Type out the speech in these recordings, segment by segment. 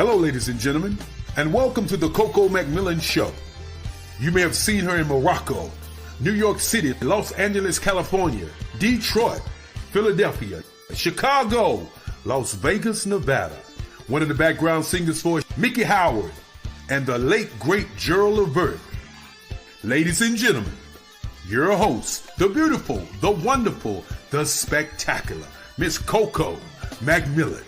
Hello, ladies and gentlemen, and welcome to the Coco McMillan Show. You may have seen her in Morocco, New York City, Los Angeles, California, Detroit, Philadelphia, Chicago, Las Vegas, Nevada. One of the background singers for Mickey Howard and the late, great Gerald Levert. Ladies and gentlemen, your host, the beautiful, the wonderful, the spectacular, Miss Coco McMillan.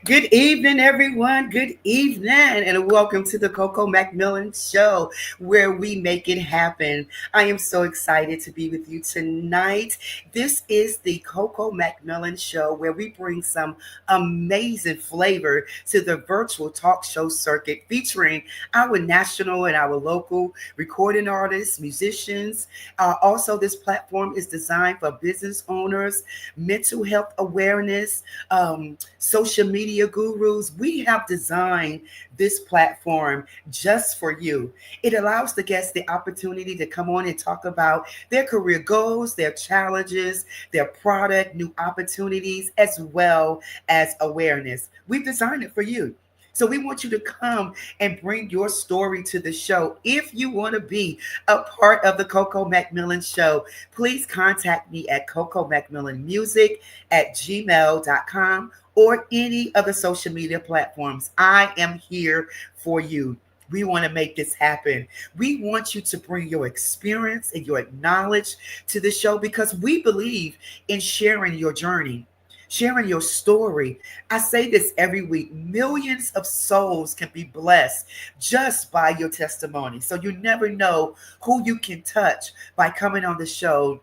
Good evening, everyone. Good evening, and welcome to the Coco McMillan Show, where we make it happen. I am so excited to be with you tonight. This is the Coco McMillan Show, where we bring some amazing flavor to the virtual talk show circuit, featuring our national and our local recording artists, musicians. Also, this platform is designed for business owners, mental health awareness, social media gurus. We have designed this platform just for you. It allows the guests the opportunity to come on and talk about their career goals, their challenges, their product, new opportunities, as well as awareness. We've designed it for you. So we want you to come and bring your story to the show. If you want to be a part of the Coco McMillan Show, please contact me at cocomcmillanmusic@gmail.com or any of the social media platforms. I am here for you. We want to make this happen. We want you to bring your experience and your knowledge to the show because we believe in sharing your journey, sharing your story. I say this every week. Millions of souls can be blessed just by your testimony. So you never know who you can touch by coming on the show,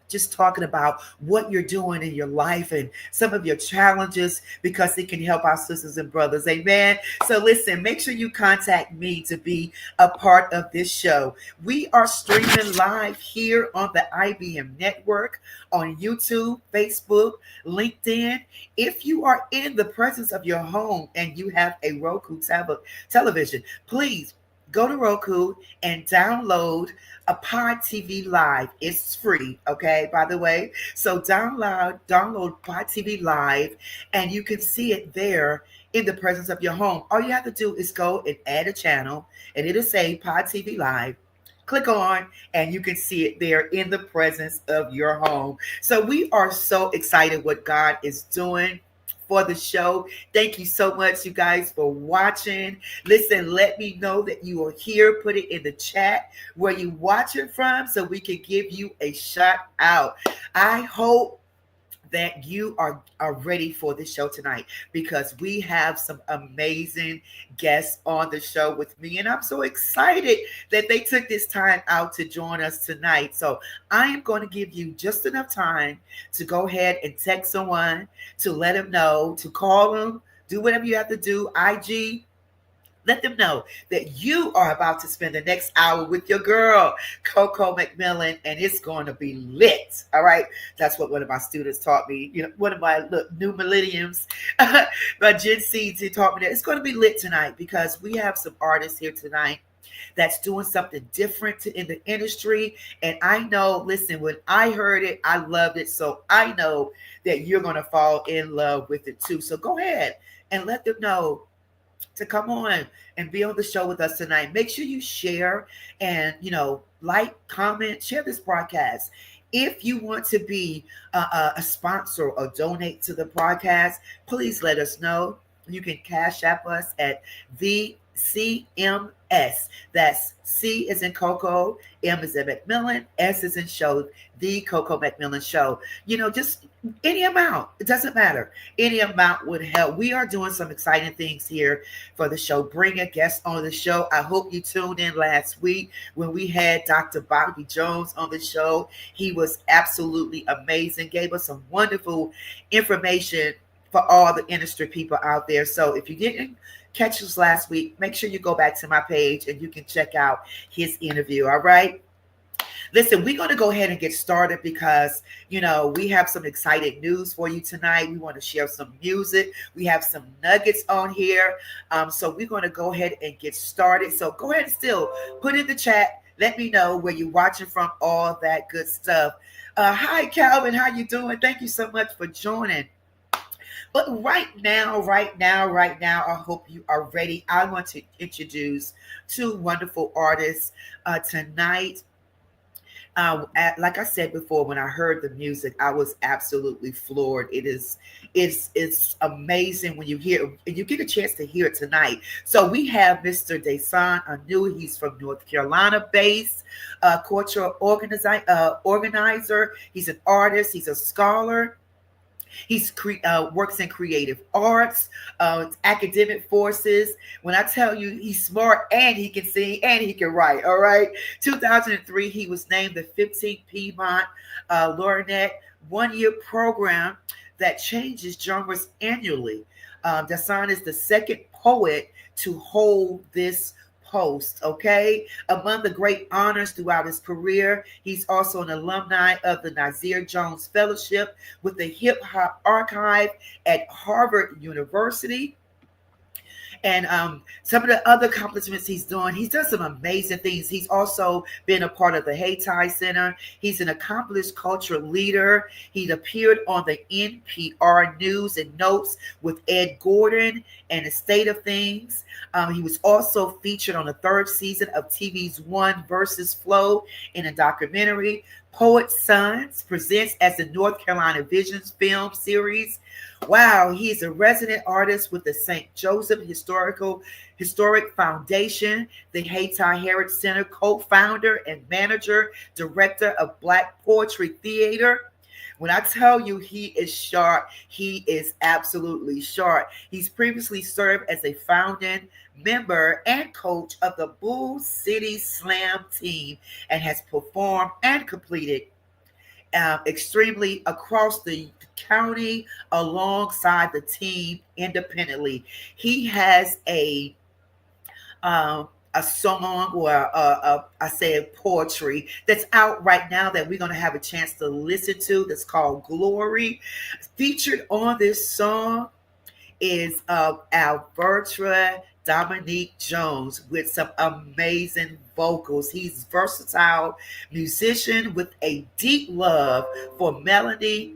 just talking about what you're doing in your life and some of your challenges, because it can help our sisters and brothers. Amen. So listen, make sure you contact me to be a part of this show. We are streaming live here on the IBM network, on YouTube, Facebook, LinkedIn. If you are in the presence of your home and you have a Roku television, please go to Roku and download a Pod TV Live. It's free, okay, by the way. So download Pod TV Live, and you can see it there in the presence of your home. All you have to do is go and add a channel, and it'll say Pod TV Live. Click on, and you can see it there in the presence of your home. So we are so excited what God is doing for the show. Thank you so much, you guys, for watching. Listen, let me know that you are here. Put it in the chat where you watch it from so we can give you a shout out. I hope that you are ready for the show tonight, because we have some amazing guests on the show with me. And I'm so excited that they took this time out to join us tonight. So I am going to give you just enough time to go ahead and text someone, to let them know, to call them, do whatever you have to do, IG. Let them know that you are about to spend the next hour with your girl, Coco McMillan, and it's going to be lit. All right. That's what one of my students taught me. One of my new millenniums, my Gen Z, taught me that it's going to be lit tonight, because we have some artists here tonight that's doing something different in the industry. And I know, listen, when I heard it, I loved it. So I know that you're going to fall in love with it too. So go ahead and let them know to come on and be on the show with us tonight. Make sure you share and, like, comment, share this broadcast. If you want to be a sponsor or donate to the broadcast, please let us know. You can cash app us at the CMS. That's C is in Coco, M is in McMillan, S is in show, the Coco McMillan Show. Just any amount. It doesn't matter. Any amount would help. We are doing some exciting things here for the show. Bring a guest on the show. I hope you tuned in last week when we had Dr. Bobby Jones on the show. He was absolutely amazing, gave us some wonderful information for all the industry people out there. So if you didn't catch us last week, make sure you go back to my page and you can check out his interview. All right. Listen, we're going to go ahead and get started, because, we have some exciting news for you tonight. We want to share some music. We have some nuggets on here. So we're going to go ahead and get started. So go ahead and still put in the chat. Let me know where you're watching from, all that good stuff. Hi, Calvin. How you doing? Thank you so much for joining. But right now, I hope you are ready. I want to introduce two wonderful artists tonight. Like I said before, when I heard the music, I was absolutely floored. It's amazing when you hear, and you get a chance to hear it tonight. So we have Mr. Desan Anu. He's from North Carolina based, cultural organizer. He's an artist. He's a scholar. He's works in creative arts, academic forces. When I tell you he's smart and he can sing and he can write, all right? 2003, he was named the 15th Piedmont Laureate one-year program that changes genres annually. Dasan is the second poet to hold this post, okay? Among the great honors throughout his career, he's also an alumni of the Nasir Jones Fellowship with the Hip Hop Archive at Harvard University. And some of the other accomplishments he's done some amazing things. He's also been a part of the Hayti Center. He's an accomplished cultural leader. He appeared on the NPR News and Notes with Ed Gordon and The State of Things. He was also featured on the third season of TV's One versus Flow in a documentary. Poet Sons presents as the North Carolina Visions film series. Wow, he's a resident artist with the St. Joseph Historic Foundation, the Hayti Heritage Center, co-founder and director of Black Poetry Theater. When I tell you he is sharp, he is absolutely sharp. He's previously served as a founding member and coach of the Bull City Slam team and has performed and completed extremely across the county alongside the team independently. He has a song, or I say poetry, that's out right now that we're going to have a chance to listen to, that's called Glory. Featured on this song is Alberta Dominique Jones with some amazing vocals. He's a versatile musician with a deep love for melody.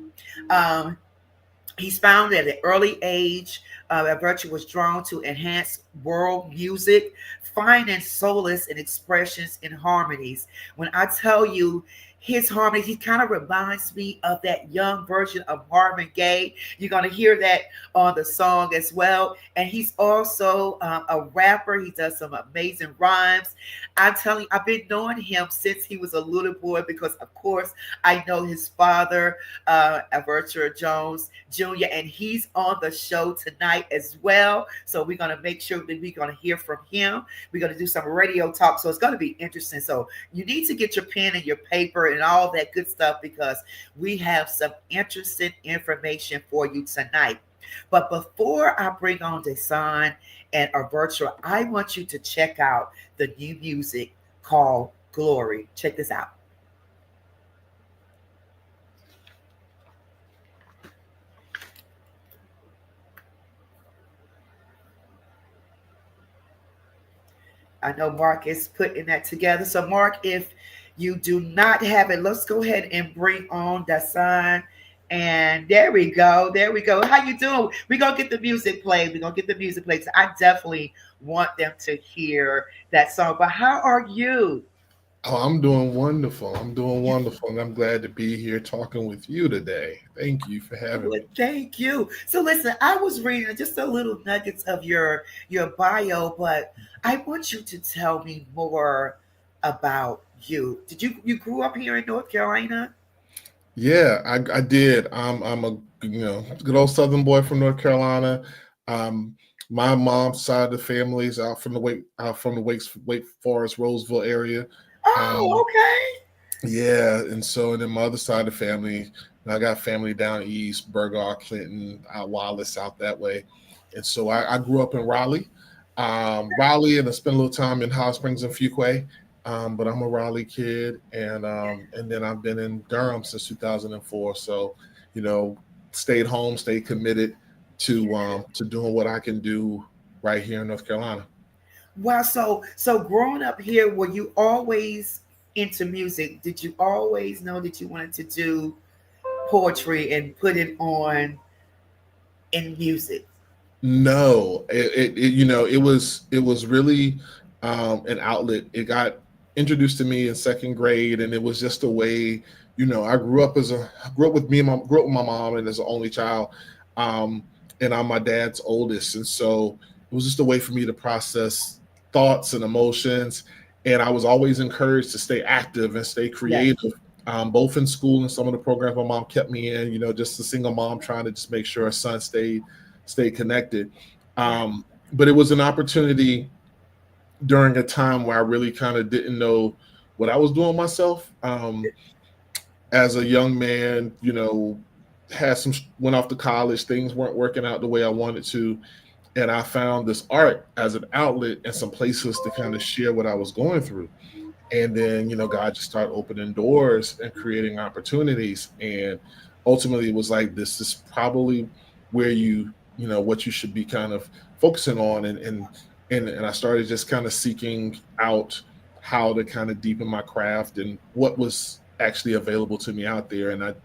He's found at an early age, Alberta was drawn to enhance world music, finding solace in expressions and harmonies. When I tell you his harmony, he kind of reminds me of that young version of Marvin Gaye. You're going to hear that on the song as well. And he's also a rapper. He does some amazing rhymes. I'm telling you, I've been knowing him since he was a little boy because, of course, I know his father, Averture Jones Jr., and he's on the show tonight as well. So we're going to make sure that we're going to hear from him. We're going to do some radio talk. So it's going to be interesting. So you need to get your pen and your paper and all that good stuff because we have some interesting information for you tonight. But before I bring on Desan and our virtual, I want you to check out the new music called Glory. Check this out. I know Mark is putting that together. So, Mark, if you do not have it, let's go ahead and bring on Dasan. And there we go. There we go. How you doing? We're gonna get the music played. We're gonna get the music played. So I definitely want them to hear that song. But how are you? Oh, I'm doing wonderful. I'm doing wonderful, and I'm glad to be here talking with you today. Thank you for having Well, me. thank you. So listen, I was reading just a little nuggets of your bio, but I want you to tell me more about you. Did you grew up here in North Carolina? Yeah, I did. I'm a good old Southern boy from North Carolina. Um, my mom's side of the family is out from the Wake Forest Roseville area. Oh, Um, okay. yeah, and then my other side of the family, I got family down east, Burgaw, Clinton, out Wallace, out that way. And so I grew up in Raleigh, and I spent a little time in Hot Springs and Fuquay. But I'm a Raleigh kid, and then I've been in Durham since 2004. So, you know, stayed home, stayed committed to doing what I can do right here in North Carolina. Wow. So growing up here, were you always into music? Did you always know that you wanted to do poetry and put it on in music? No, it was really an outlet. It got introduced to me in second grade, and it was just a way. I grew up with grew up with my mom, and as an only child, um, and I'm my dad's oldest, and so it was just a way for me to process thoughts and emotions. And I was always encouraged to stay active and stay Yes. creative, both in school and some of the programs my mom kept me in. Just a single mom trying to just make sure her son stay connected. Yeah. But it was an opportunity during a time where I really kind of didn't know what I was doing myself. As a young man, had some went off to college, things weren't working out the way I wanted to, and I found this art as an outlet and some places to kind of share what I was going through. And then God just started opening doors and creating opportunities, and ultimately it was like, this is probably where what you should be kind of focusing on. And I started just kind of seeking out how to kind of deepen my craft and what was actually available to me out there. And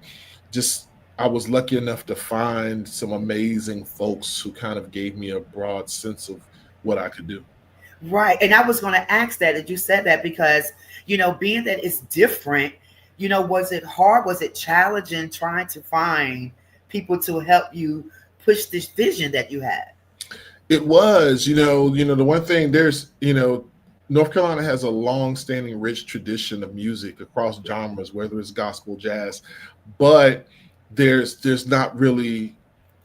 just I was lucky enough to find some amazing folks who kind of gave me a broad sense of what I could do. Right. And I was going to ask that you said that because, being that it's different, was it hard? Was it challenging trying to find people to help you push this vision that you had? It was, the one thing, North Carolina has a long-standing, rich tradition of music across genres, whether it's gospel, jazz, but there's not really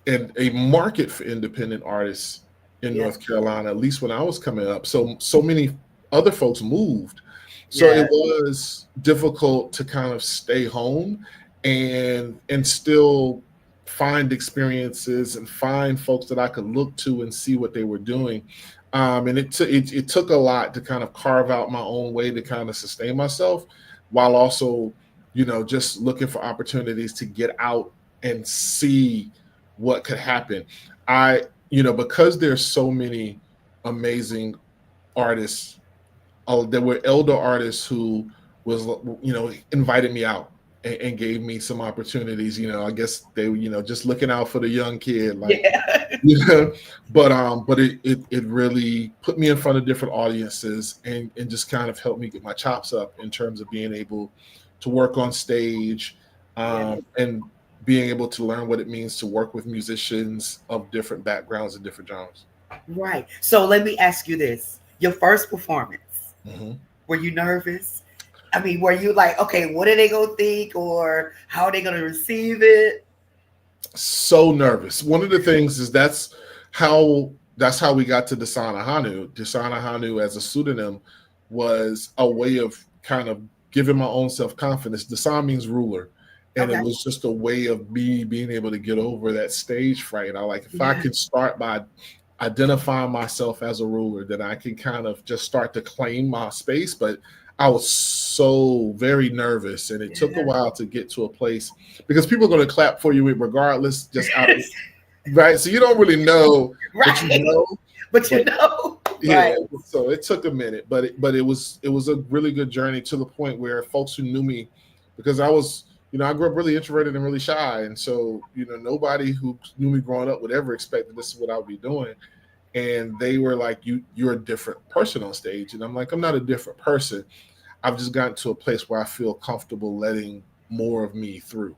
a market for independent artists in Yeah. North Carolina, at least when I was coming up. So many other folks moved. So it Yeah. was difficult to kind of stay home and still find experiences and find folks that I could look to and see what they were doing. And it took a lot to kind of carve out my own way to kind of sustain myself, while also, just looking for opportunities to get out and see what could happen. Because there's so many amazing artists. There were elder artists who was invited me out and gave me some opportunities. I guess they were just looking out for the young kid, like, Yeah. yeah. But it really put me in front of different audiences and just kind of helped me get my chops up in terms of being able to work on stage, Yeah. and being able to learn what it means to work with musicians of different backgrounds and different genres. Right. So let me ask you this. Your first performance, Mhm. Were you nervous? I mean, were you like, okay, what are they gonna think, or how are they gonna receive it? So nervous. One of the things is that's how we got to Desana Hanu. Desana Hanu as a pseudonym was a way of kind of giving my own self confidence. Desan means ruler. And it Okay. was just a way of me being able to get over that stage fright. I like if I Yeah. could start by identifying myself as a ruler, then I can kind of just start to claim my space. But I was so very nervous, and it took a Yeah. while to get to a place because people are going to clap for you regardless, just out of right. So you don't really know, but you Right. know. But But you know, yeah, right. so it took a minute, but it was a really good journey to the point where folks who knew me, because I grew up really introverted and really shy, and so nobody who knew me growing up would ever expect that this is what I would be doing, and they were like, you're a different person on stage, and I'm like, I'm not a different person. I've just gotten to a place where I feel comfortable letting more of me through.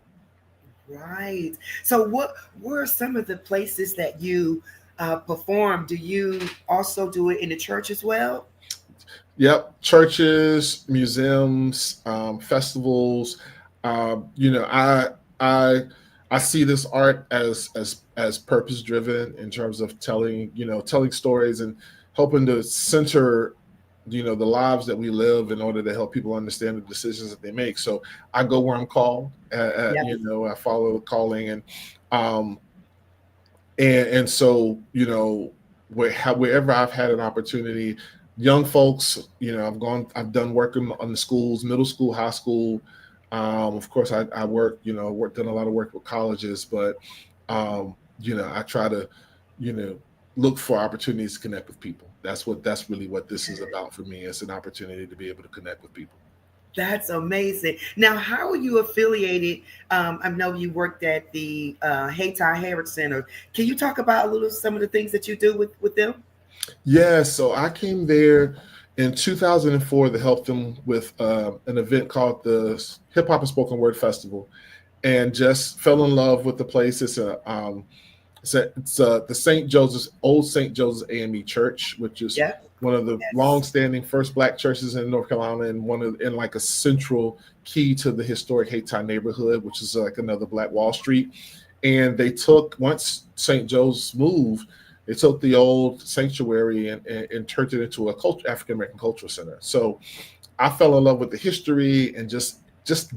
Right. So, what were some of the places that you perform? Do you also do it in the church as well? Yep, churches, museums, festivals. I I see this art as purpose driven in terms of telling stories and helping to center the lives that we live in order to help people understand the decisions that they make. So I go where I'm called. Yes. I follow the calling, um, and so wherever I've had an opportunity, young folks, I've done work on the schools, middle school, high school. Of course, I done a lot of work with colleges, but I try to you know look for opportunities to connect with people. That's really what this is about for me. It's an opportunity to be able to connect with people. That's amazing. Now, how are you affiliated? I know you worked at the Hayti Heritage Center. Can you talk about a little some of the things that you do with them? Yeah, so I came there in 2004 to help them with an event called the Hip Hop and Spoken Word Festival, and just fell in love with the place. It's the St. Joseph's old St. Joseph's AME Church, which is Yeah. one of the Yes. long-standing first Black churches in North Carolina, and like a central key to the historic Hayti neighborhood, which is like another Black Wall Street. And they took once St. Joe's moved, they took the old sanctuary and turned it into a African American cultural center. So I fell in love with the history and just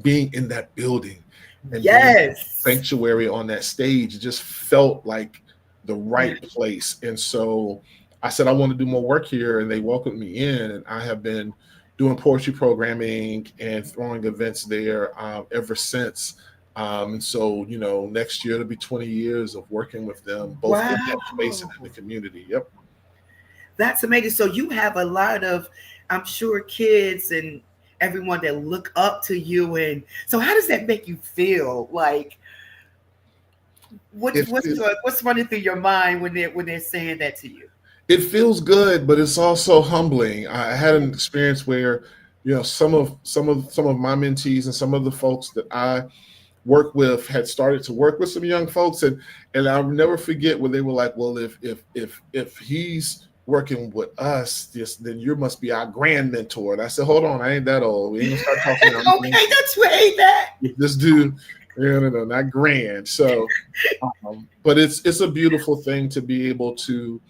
being in that building and being in that Yes. sanctuary on that stage. It just felt like the right place. And so I said I want to do more work here, and they welcomed me in. And I have been doing poetry programming and throwing events there ever since. And so, next year it'll be 20 years of working with them, both in that space and Wow. in the community. Yep. That's amazing. So you have a lot of, I'm sure, kids and everyone that look up to you. And so, how does that make you feel? Like, It, it, what's running through your mind when they're saying that to you? it feels good, but it's also humbling. I had an experience where, some of my mentees and some of the folks that I work with had started to work with some young folks, and I'll never forget when they were like, well, if he's working with us, then you must be our grand mentor. And I said, hold on, I ain't that old. We ain't gonna start talking about Okay, that's way that. this dude. No, not grand. So but it's a beautiful thing to be able to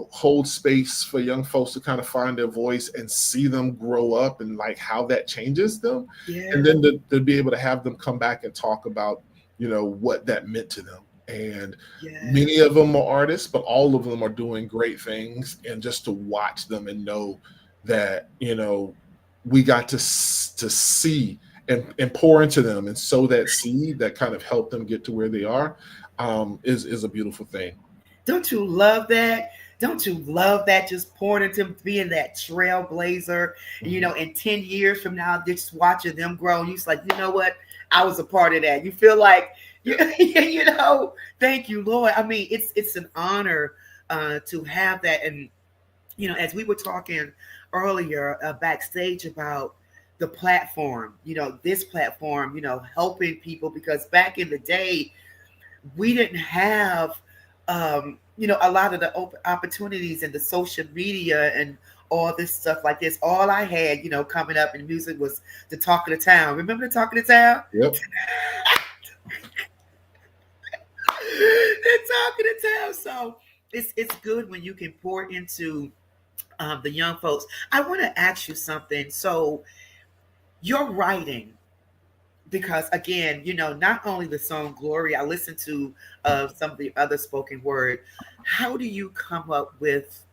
hold space for young folks to kind of find their voice and see them grow up and like how that changes them, and Yeah. then to be able to have them come back and talk about what that meant to them. And many Yes. of them are artists, but all of them are doing great things, and just to watch them and know that we got to see and pour into them and sow that seed that kind of helped them get to where they are, is a beautiful thing. Don't you love that? Don't you love that? Just pouring into being that trailblazer. Mhm. In 10 years from now, just watching them grow. And you're just like, you know what? I was a part of that. You feel like, you, Yeah. thank you, Lord. I mean, it's an honor to have that. And, as we were talking earlier backstage about the platform, this platform, helping people, because back in the day, we didn't have a lot of the open opportunities and the social media and all this stuff like this. All I had, coming up in music was the Talk of the Town. Remember the Talk of the Town? Yep. The Talk of the Town. So it's good when you can pour into the young folks. I want to ask you something. So your writing, because again, not only the song Glory, I listened to some of the other spoken word. How do you come up with,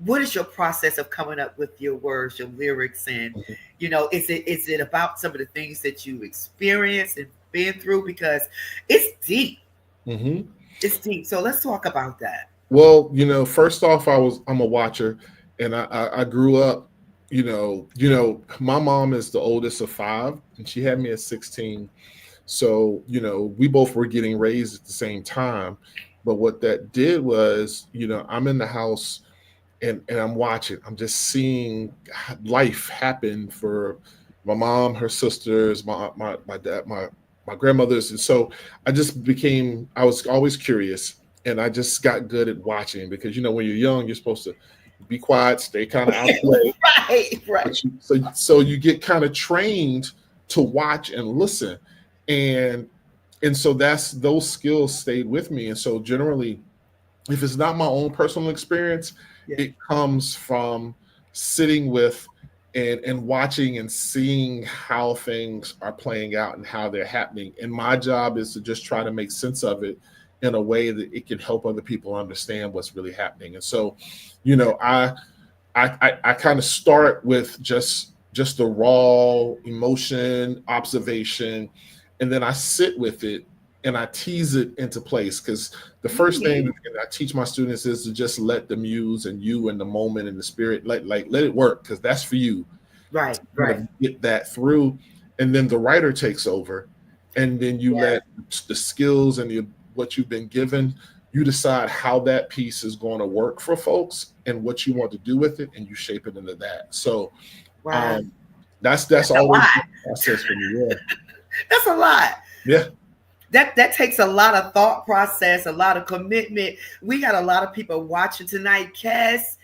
what is your process of coming up with your words, your lyrics? And, is it about some of the things that you experienced and been through? Because it's deep. Mm-hmm. It's deep. So let's talk about that. Well, first off, I'm a watcher, and I grew up, my mom is the oldest of 5, and she had me at 16. So, we both were getting raised at the same time. But what that did was, I'm in the house and I'm watching, I'm just seeing life happen for my mom, her sisters, my dad, my grandmothers. And so I was always curious, and I just got good at watching, because, when you're young, you're supposed to be quiet, stay kind of out of the way. Right. So you get kind of trained to watch and listen. And so those skills stayed with me. And so generally, if it's not my own personal experience, it comes from sitting with and watching and seeing how things are playing out and how they're happening. And my job is to just try to make sense of it in a way that it can help other people understand what's really happening. And so, I kind of start with just the raw emotion, observation, and then I sit with it and I tease it into place. Because the first thing that I teach my students is to just let the muse and you and the moment and the spirit, let it work, because that's for you. Right. Get that through, and then the writer takes over, and then you let the skills and what you've been given, you decide how that piece is going to work for folks and what you want to do with it, and you shape it into that. So that's always the process for me. Yeah. That's a lot. Yeah. That takes a lot of thought process, a lot of commitment. We got a lot of people watching tonight. Cass,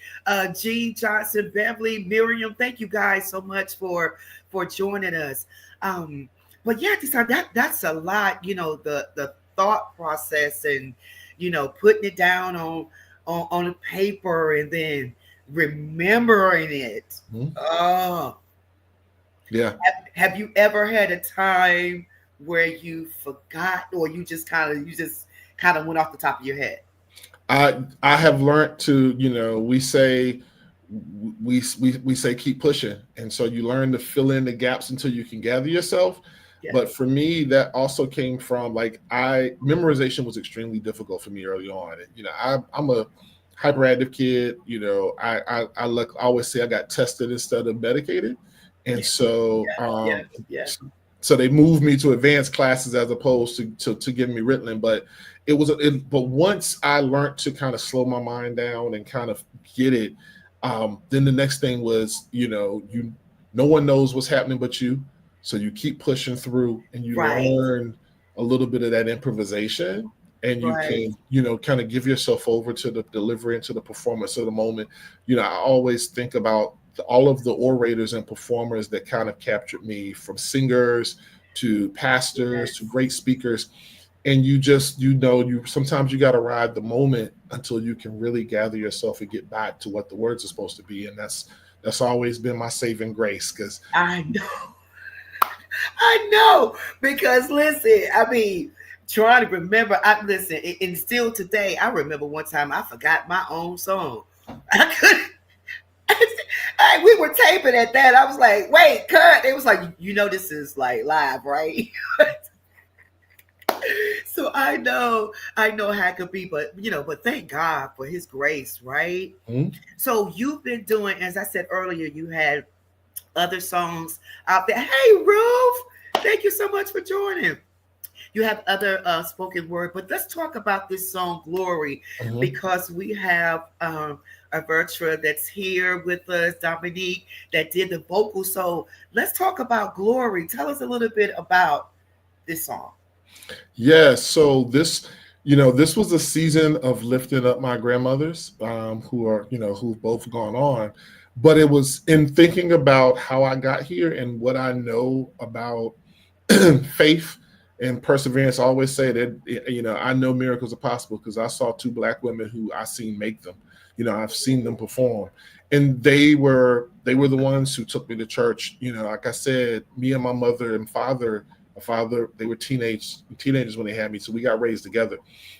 Jean Johnson, Beverly, Miriam, thank you guys so much for joining us. But yeah, that's a lot, the thought process, and putting it down on a paper and then remembering it. Mm-hmm. Oh. Yeah. Have you ever had a time where you forgot, or you just kind of went off the top of your head? I have learned to, we say keep pushing, and so you learn to fill in the gaps until you can gather yourself. Yes. But for me, that also came from memorization was extremely difficult for me early on. I'm a hyperactive kid. I always say I got tested instead of medicated, and so so they moved me to advanced classes as opposed to giving me Ritalin. But but once I learned to kind of slow my mind down and kind of get it, then the next thing was, no one knows what's happening but you. So you keep pushing through, and you learn a little bit of that improvisation, and you can, kind of give yourself over to the delivery and to the performance of the moment. I always think about all of the orators and performers that kind of captured me, from singers to pastors to great speakers. And you sometimes you got to ride the moment until you can really gather yourself and get back to what the words are supposed to be. And that's always been my saving grace. Because I know, because listen, trying to remember, and still today, I remember one time I forgot my own song. I couldn't. We were taping at that. I was like, wait, cut. It was like, this is like live, right? So I know how it could be, but but thank God for his grace, right? Mm-hmm. So you've been doing, as I said earlier, you had other songs out there. Hey, Ruth, thank you so much for joining. You have other spoken word, but let's talk about this song Glory, because we have a virtual that's here with us, Dominique, that did the vocal. So let's talk about Glory. Tell us a little bit about this song. Yeah, so this was a season of lifting up my grandmothers, who've both gone on. But it was in thinking about how I got here and what I know about faith and perseverance. I always say that, I know miracles are possible because I saw two Black women who I seen make them. I've seen them perform, and they were the ones who took me to church. Like I said, me and my mother and father, my father, they were teenagers when they had me, so we got raised together.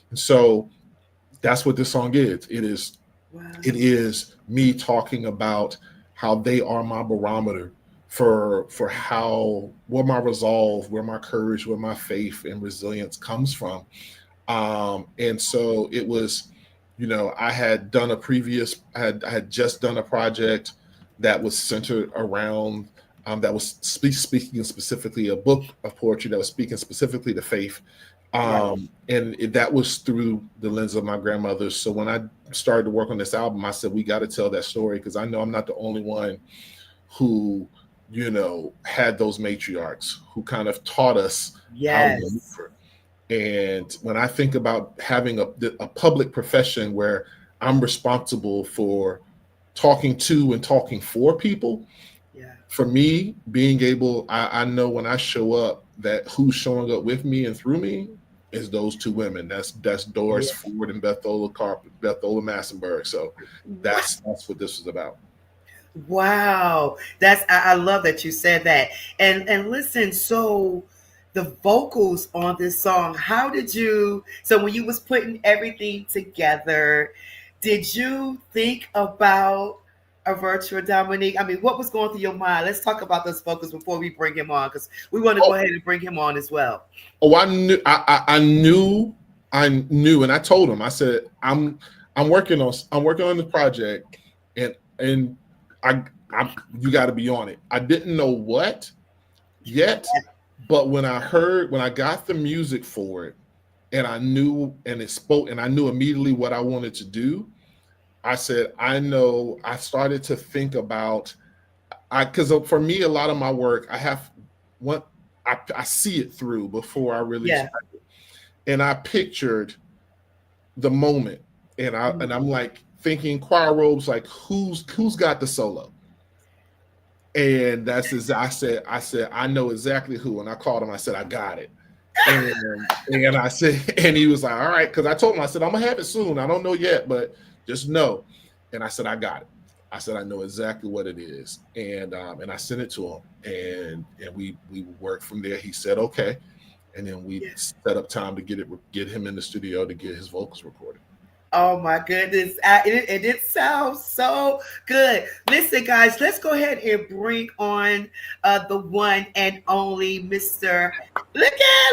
And so that's what this song is. Wow. It is me talking about how they are my barometer for how, where my resolve, where my courage, where my faith and resilience comes from. And so it was, I had done I had just done a project that was centered around, that was speaking specifically, a book of poetry that was speaking specifically to faith. That was through the lens of my grandmother. So when I started to work on this album, I said, we got to tell that story, because I know I'm not the only one who, had those matriarchs who kind of taught us how to maneuver. And when I think about having a public profession where I'm responsible for talking to and talking for people, for me, being able, I know when I show up that who's showing up with me and through me is those two women. That's Doris Ford and Bethola Massenberg. So that's what this is about. Wow. I love that you said that. And listen, so the vocals on this song, so when you was putting everything together, did you think about a virtual Dominique? I mean, what was going through your mind? Let's talk about those vocals before we bring him on, because we want to go ahead and bring him on as well. Oh, I knew, and I told him, I said, I'm working on this project, and you got to be on it. I didn't know what yet, but when I got the music for it, and I knew, and it spoke, and I knew immediately what I wanted to do, I said, I know. I started to think about, because for me, a lot of my work, I see it through before I really start it. And I pictured the moment, and I'm like thinking choir robes, like who's got the solo? And that's as I said, I know exactly who. And I called him, I said, I got it. And I said, and he was like, all right, because I told him, I said, I'm gonna have it soon. I don't know yet, but just know. And I said, I got it. I said, I know exactly what it is. And I sent it to him, and we worked from there. He said, okay. And then we set up time to get him in the studio to get his vocals recorded. Oh my goodness. It sounds so good. Listen, guys, let's go ahead and bring on the one and only Mr. Look at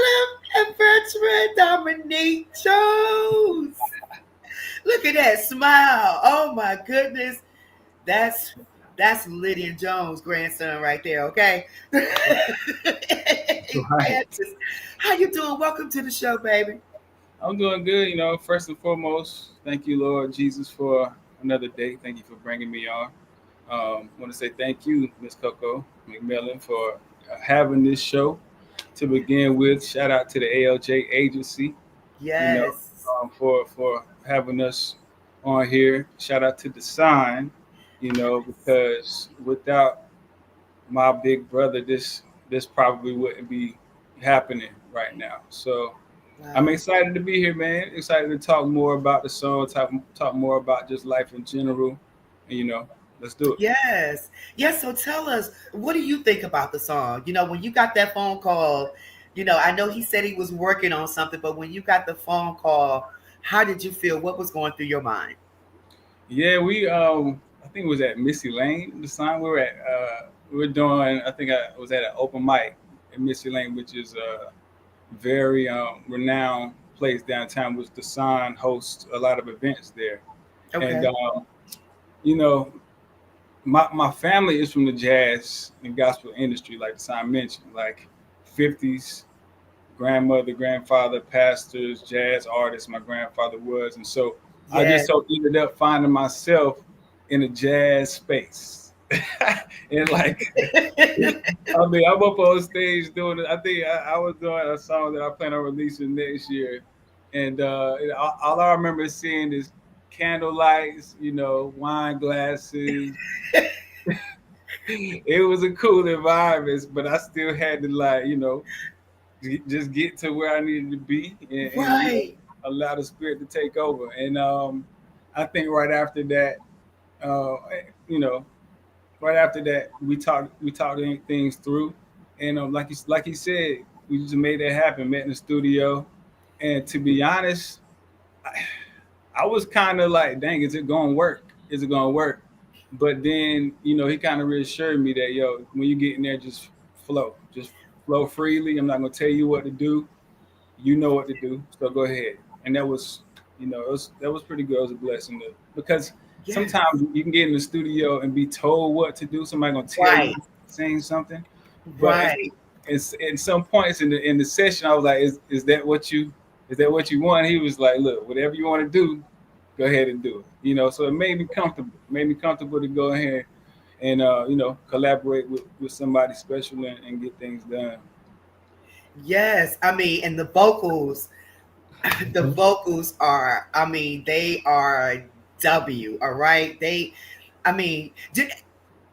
him, Bertrand Dominique Jones. Look at that smile. Oh my goodness. That's Lydian Jones' grandson right there, okay? Right. How you doing? Welcome to the show, baby. I'm doing good. First and foremost, thank you, Lord Jesus, for another day. Thank you for bringing me on. I want to say thank you, Miss Coco McMillan, for having this show. To begin with, shout out to the ALJ agency. Yes. For having us on here. Shout out to the sign, because without my big brother, this probably wouldn't be happening right now. So I'm excited to be here, man. Excited to talk more about the song, talk more about just life in general. Let's do it. Yes. So tell us, what do you think about the song? When you got that phone call, I know he said he was working on something, but when you got the phone call, how did you feel? What was going through your mind? Yeah, we I think it was at Missy Lane, the sign we were at. We were doing, I think I was at an open mic at Missy Lane, which is a very renowned place downtown, which the sign hosts a lot of events there. Okay. And my family is from the jazz and gospel industry, like the sign mentioned, like 50s, grandmother, grandfather, pastors, jazz artists. My grandfather was, and so I just ended up finding myself in a jazz space. And like, I mean, I'm up on stage doing it. I think I was doing a song that I plan on releasing next year, and all I remember seeing is candle lights, wine glasses. It was a cool environment, but I still had to just get to where I needed to be and Right. allow the spirit to take over. And I think uh, you know, right after that, we talked things through, and like he said, we just made that happen. Met in the studio, and to be honest, I was kind of like, dang, is it gonna work? Is it gonna work? But then, he kind of reassured me that, yo, when you get in there, just flow freely. I'm not gonna tell you what to do. You know what to do, so go ahead. And that was pretty good. It was a blessing because Yes. sometimes you can get in the studio and be told what to do. Somebody gonna tell you Right. saying something, but Right. it's at some points in the session, I was like, is that what you want? He was like, look, whatever you want to do, go ahead and do it. So it made me comfortable. Made me comfortable to go ahead and collaborate with somebody special and get things done. Yes. I mean, and the vocals, the vocals are, I mean, they are W, all right? I mean, did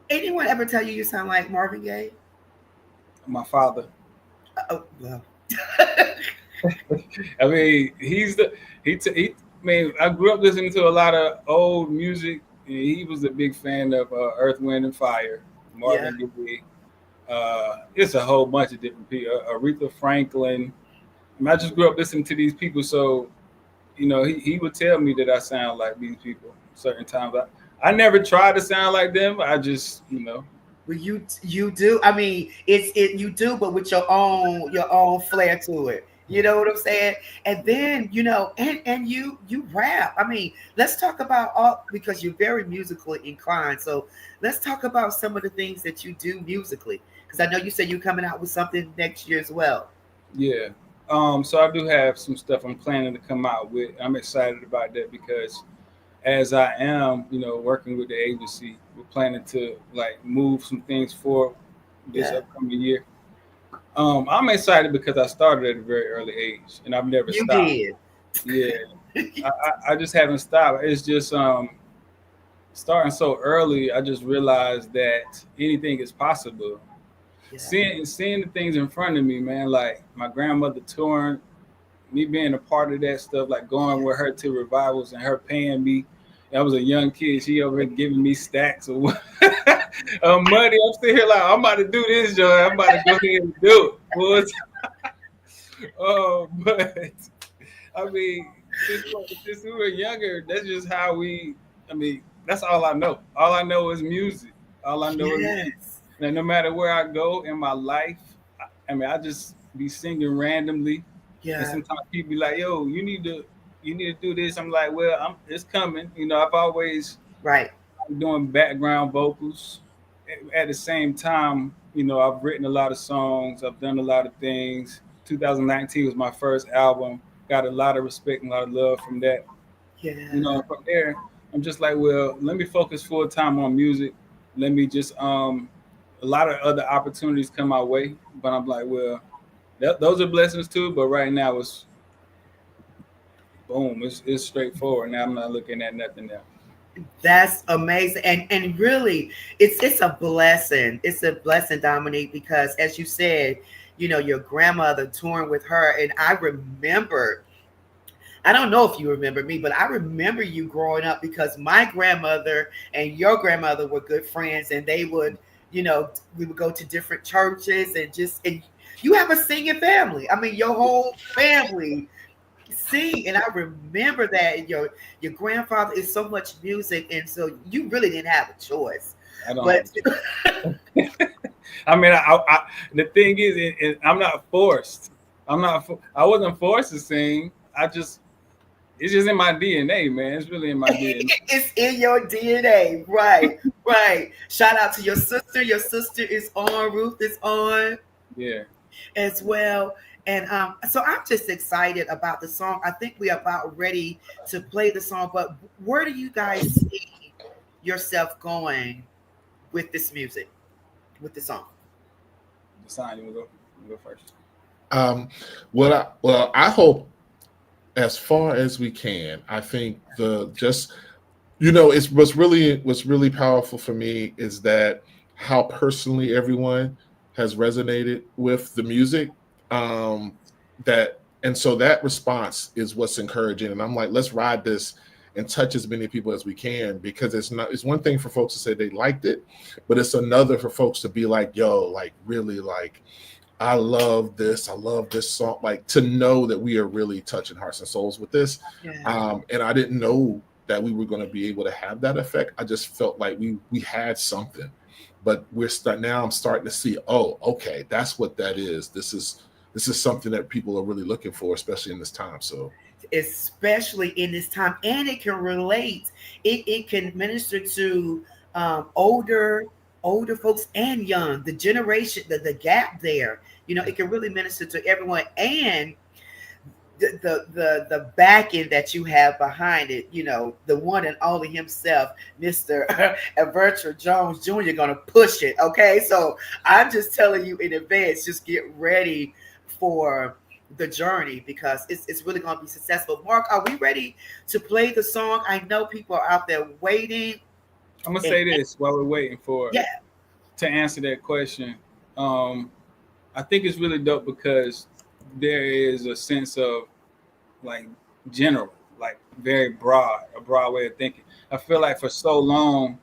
anyone ever tell you sound like Marvin Gaye? My father. Oh, well. I mean, he. I mean, I grew up listening to a lot of old music, and he was a big fan of Earth, Wind, and Fire, Yeah. Marvin Gaye. It's a whole bunch of different people. Aretha Franklin. I mean, I just grew up listening to these people, so he would tell me that I sound like these people certain times. I never tried to sound like them. I just, Well, you do. I mean, you do, but with your own flair to it. You know what I'm saying? And then and you rap. I mean, let's talk about all because you're very musically inclined. So let's talk about some of the things that you do musically. Because I know you said you're coming out with something next year as well. yeah. So I do have some stuff I'm planning to come out with. I'm excited about that because as I am, working with the agency, we're planning to like move some things forward this Yeah, upcoming year. I'm excited because I started at a very early age and I've never you stopped. did. Yeah, I just haven't stopped. It's just starting so early. I just realized that anything is possible. Yeah, Seeing the things in front of me, man, like my grandmother touring, me being a part of that stuff, like going with her to revivals and her paying me. I was a young kid. She over here giving me stacks of money. I'm sitting here like, I'm about to do this, Joy. I'm about to go ahead and do it. But I mean, since we were younger, that's just how we. I mean, that's all I know. All I know is music. All I know is music. yes, And no matter where I go in my life, I mean, I just be singing randomly, and yeah, sometimes people be like, "Yo, you need to do this." I'm like, "Well, it's coming." I've always right. been doing background vocals. At the same time, I've written a lot of songs. I've done a lot of things. 2019 was my first album. Got a lot of respect and a lot of love from that. Yeah, From there, I'm just like, well, let me focus full time on music. Let me just a lot of other opportunities come my way, but I'm like, well, those are blessings too. But right now, it's boom, it's straightforward. Now I'm not looking at nothing else. that's amazing. And really, it's a blessing. It's a blessing, Dominique, because as you said, your grandmother touring with her, and I remember. I don't know if you remember me, but I remember you growing up because my grandmother and your grandmother were good friends, and they would, we would go to different churches and you have a singing family. I mean, your whole family sing, and I remember that. And your grandfather is so much music, and so you really didn't have a choice. I don't have But a choice. I mean, the thing is, I'm not forced. I wasn't forced to sing. It's just in my DNA, man. It's really in my DNA. it's in your DNA, right? Right. Shout out to your sister. Your sister is on. Ruth is on Yeah. as well. And so I'm just excited about the song. I think we are about ready to play the song. But where do you guys see yourself going with this music, with the song? Design, you wanna go first? Well, I hope as far as we can. I think the just it's what's really powerful for me is that how personally everyone has resonated with the music. That and so that response is what's encouraging. And I'm like, let's ride this and touch as many people as we can, because it's one thing for folks to say they liked it, but it's another for folks to be like, yo, like really, like I love this. I love this song. Like to know that we are really touching hearts and souls with this. Yeah. And I didn't know that we were going to be able to have that effect. I just felt like we had something, but now I'm starting to see, oh, okay, that's what that is. This is something that people are really looking for, especially in this time. So Especially in this time, and it can relate. It can minister to older folks and young, the generation, the gap there. It can really minister to everyone, and the backing that you have behind it, the one and only himself, Mr. Everett Jones Jr. gonna push it. Okay, so I'm just telling you in advance, just get ready for the journey, because it's really gonna be successful. Mark, are we ready to play the song? I know people are out there waiting. I'm gonna say this while we're waiting for Yeah. to answer that question. I think it's really dope because there is a sense of like general, like very broad, a broad way of thinking. I feel like for so long,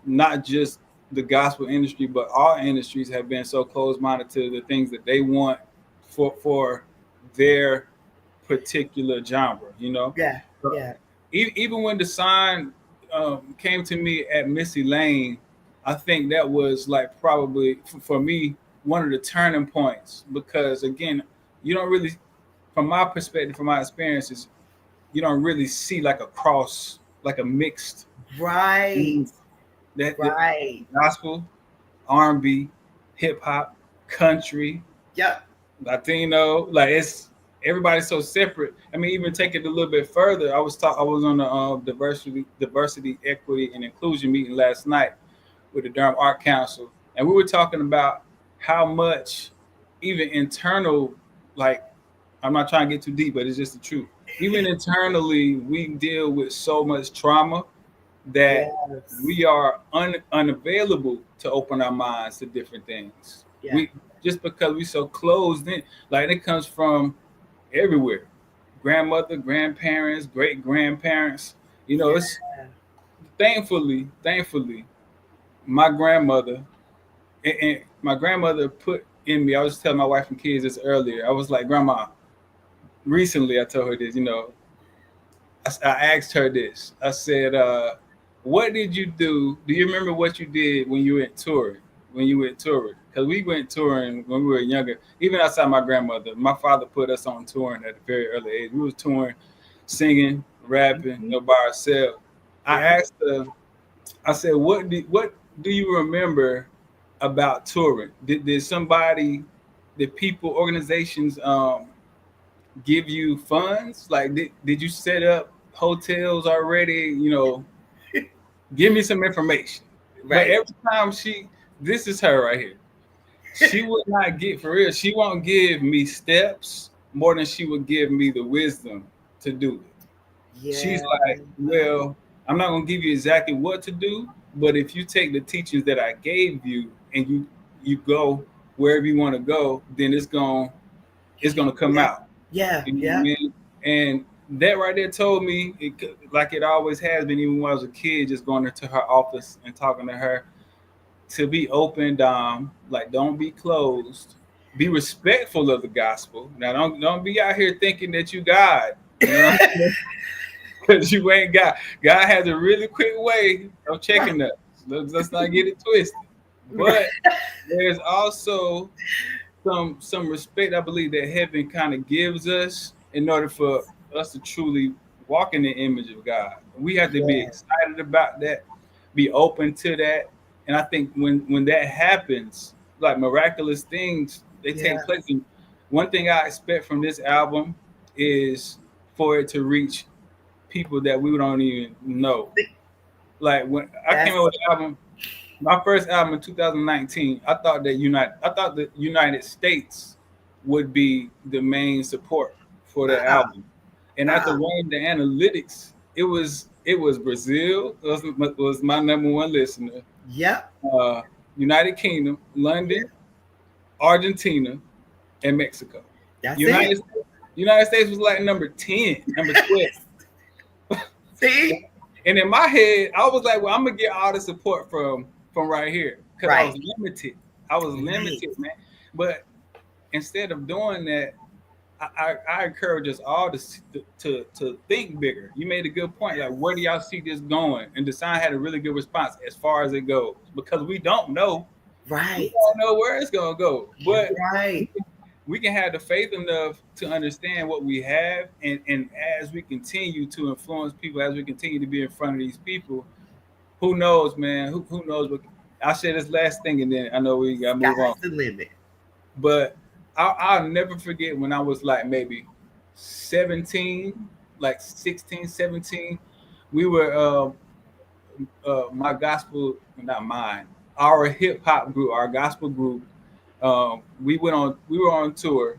not just the gospel industry, but all industries have been so closed-minded to the things that they want for their particular genre, Yeah. So Yeah. even when the sign came to me at Missy Lane, I think that was like probably for me one of the turning points, because again, you don't really, from my perspective, from my experiences, you don't really see like a cross, like a mixed Right. that Right. gospel, R&B, hip hop, country, Yep. Latino, like it's everybody's so separate. I mean, even take it a little bit further. I was on the diversity, equity, and inclusion meeting last night with the Durham Art Council, and we were talking about how much even internal, like I'm not trying to get too deep, but it's just the truth. Even internally, we deal with so much trauma that Yes. we are unavailable to open our minds to different things. Yeah. We just because we so closed in, like it comes from everywhere. Grandmother, grandparents, great grandparents. Yeah. It's thankfully, my grandmother and my grandmother put in me. I was telling my wife and kids this earlier. I was like, Grandma, recently I told her this, I asked her this. I said, what did you do? Do you remember what you did when you went touring? Because we went touring when we were younger, even outside my grandmother. My father put us on touring at a very early age. We was touring, singing, rapping, by ourselves. I asked her, I said, what do you remember about touring? Did somebody, did people, organizations give you funds? Like did you set up hotels already? Give me some information. But Right. every time this is her right here. She would not get, for real, she won't give me steps more than she would give me the wisdom to do it. She's Yeah. like, well, I'm not gonna give you exactly what to do, but if you take the teachings that I gave you and you go wherever you want to go, then it's gonna come Yeah. out. Yeah. You know what I Yeah. mean? And that right there told me, like it always has been, even when I was a kid, just going into her office and talking to her, to be open, like don't be closed, be respectful of the gospel. Now don't be out here thinking that you God, because you ain't God. God has a really quick way of checking us. Let's not get it twisted. But there's also some respect I believe that heaven kind of gives us in order for us to truly walk in the image of God. We have to be Yeah. excited about that, be open to that. And I think when that happens, like miraculous things, they take Yeah. place. And one thing I expect from this album is for it to reach people that we don't even know. Like when I came out That's with the album, my first album in 2019, I thought the United States would be the main support for the uh-huh. album. And after running the analytics, it was Brazil was my number one listener. Yep. United Kingdom, London, Argentina, and Mexico. That's United it. United States was like number 10, number 12. See? And in my head, I was like, well, I'm gonna get all the support from right here. Because I was limited. I was limited, man. But instead of doing that, I encourage us all to think bigger. You made a good point. Like, where do y'all see this going? And Design had a really good response as far as it goes, because we don't know. Right. We don't know where it's gonna go. But right. we can have the faith enough to understand what we have, and as we continue to influence people, as we continue to be in front of these people, who knows, man? Who knows what? I'll say this last thing, and then I know we got to move on. That's the limit. But I'll never forget when I was like maybe 17, like 16, 17. We were my gospel, not mine, our hip hop group, our gospel group. We were on tour,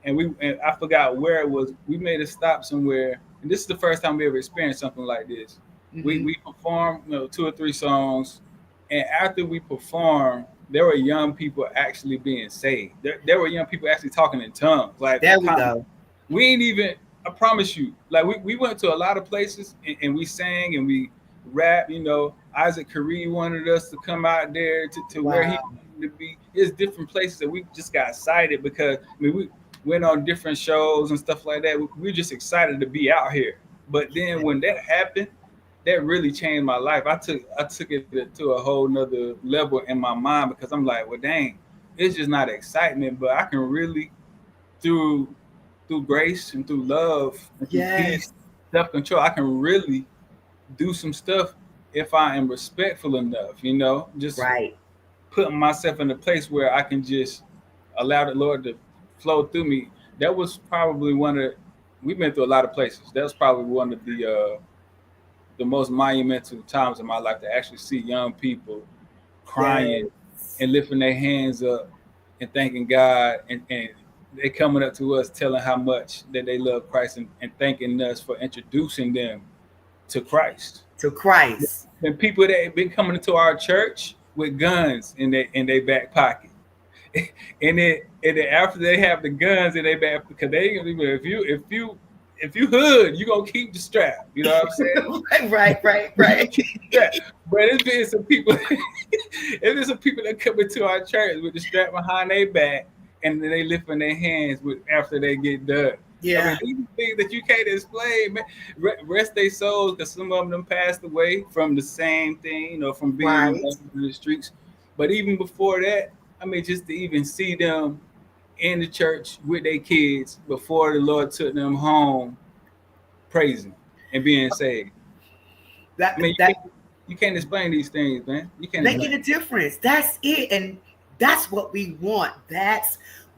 and I forgot where it was. We made a stop somewhere, and this is the first time we ever experienced something like this. Mm-hmm. We performed 2 or 3 songs, and after we performed, there were young people actually being saved. There were young people actually talking in tongues. Like, there we go. We ain't even, I promise you, like we went to a lot of places and we sang and we rap. Isaac Curry wanted us to come out there to where he wanted to be. There's different places that we just got excited because we went on different shows and stuff like that. We're just excited to be out here. But then when that happened, that really changed my life. I took it to a whole nother level in my mind, because I'm like, well, dang, it's just not excitement, but I can really, through grace and through love and through peace, self-control, I can really do some stuff if I am respectful enough, just putting myself in a place where I can just allow the Lord to flow through me. That was probably we've been through a lot of places. That was probably one of the most monumental times in my life, to actually see young people crying and lifting their hands up and thanking God, and they coming up to us telling how much that they love Christ, and thanking us for introducing them to Christ. And people that have been coming into our church with guns in their back pocket. and then after they have the guns in their back, because if you hood, you gonna keep the strap. You know what I'm saying? right. But it's been some people. It's been some people that come into our church with the strap behind their back, and then they lifting their hands after they get done. Yeah, these things that you can't explain, man. Rest their souls, because some of them passed away from the same thing, from being in the streets. But even before that, just to even see them in the church with their kids before the Lord took them home, praising and being saved. You can't explain these things, man. You can't making a difference. That's it, and that's what we want. That's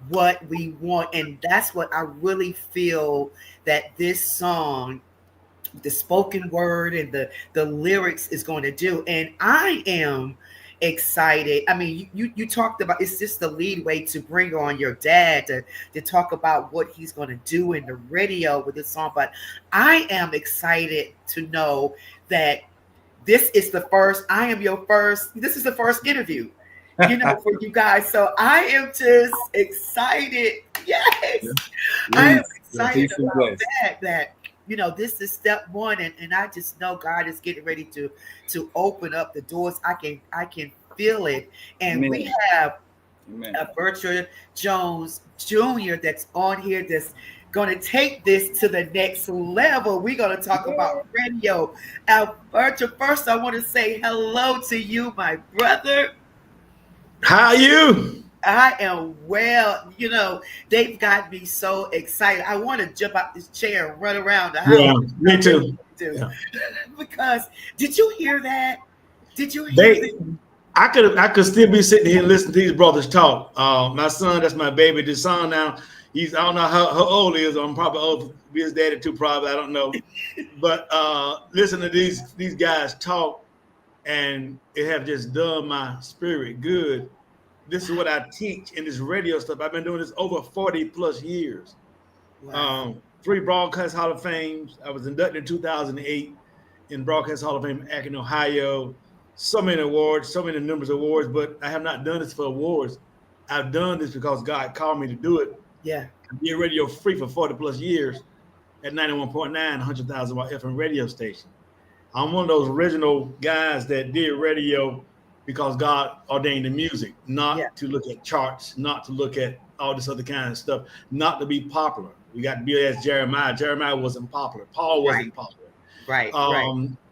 what we want, and that's what I really feel that this song, the spoken word and the lyrics, is going to do. And I am excited. You talked about, it's just the lead way to bring on your dad to talk about what he's going to do in the radio with this song. But I am excited to know that this is the first interview, for you guys. So I am just excited. Yes. I am excited about that. This is step one, and I just know God is getting ready to open up the doors. I can feel it. And we have Bertrand Jones Jr. that's on here that's going to take this to the next level. We're going to talk about radio. Bertrand, first I want to say hello to you, my brother. How are you? I am well. They've got me so excited. I want to jump out this chair and run around the house. Yeah, me too. Yeah. Because did you hear that? Did you hear that? I could still be sitting here and listening to these brothers talk. My son, that's my baby. This son now, I don't know how old he is. I'm probably old to be his daddy too, probably. I don't know. But listen to these guys talk, and it have just done my spirit good. This is what I teach in this radio stuff. I've been doing this over 40 plus years. Wow. 3 Broadcast Hall of Fames. I was inducted in 2008 in Broadcast Hall of Fame, Akron, Ohio. So many awards, so many numbers of awards, but I have not done this for awards. I've done this because God called me to do it. Yeah. Be radio free for 40 plus years at 91.9, 100,000 watt FM radio station. I'm one of those original guys that did radio because God ordained the music, not to look at charts, not to look at all this other kind of stuff, not to be popular. We got to be as Jeremiah. Jeremiah wasn't popular. Paul wasn't popular. Right.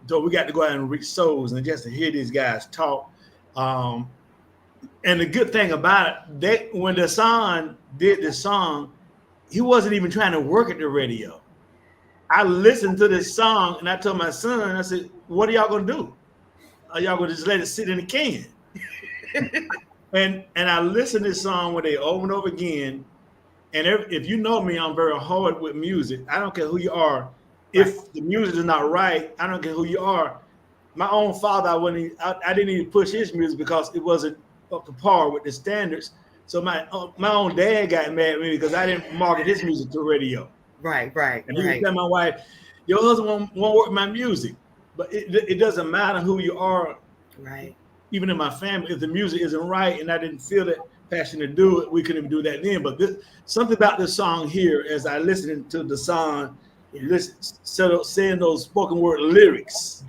So we got to go out and reach souls and just to hear these guys talk. And the good thing about it, when the son did this song, he wasn't even trying to work at the radio. I listened to this song and I told my son, I said, what are y'all going to do? Are y'all going to just let it sit in the can? and I listened to this song one day over and over again. And if you know me, I'm very hard with music. I don't care who you are. If the music is not right, I don't care who you are. My own father, I didn't even push his music because it wasn't up to par with the standards. So my own dad got mad at me because I didn't market his music to radio. Right. And he would tell my wife, your husband won't work my music. But it doesn't matter who you are. Right. Even in my family, if the music isn't right and I didn't feel that passion to do it, we couldn't even do that then. But something about this song here, as I listened to the song, saying those spoken word lyrics.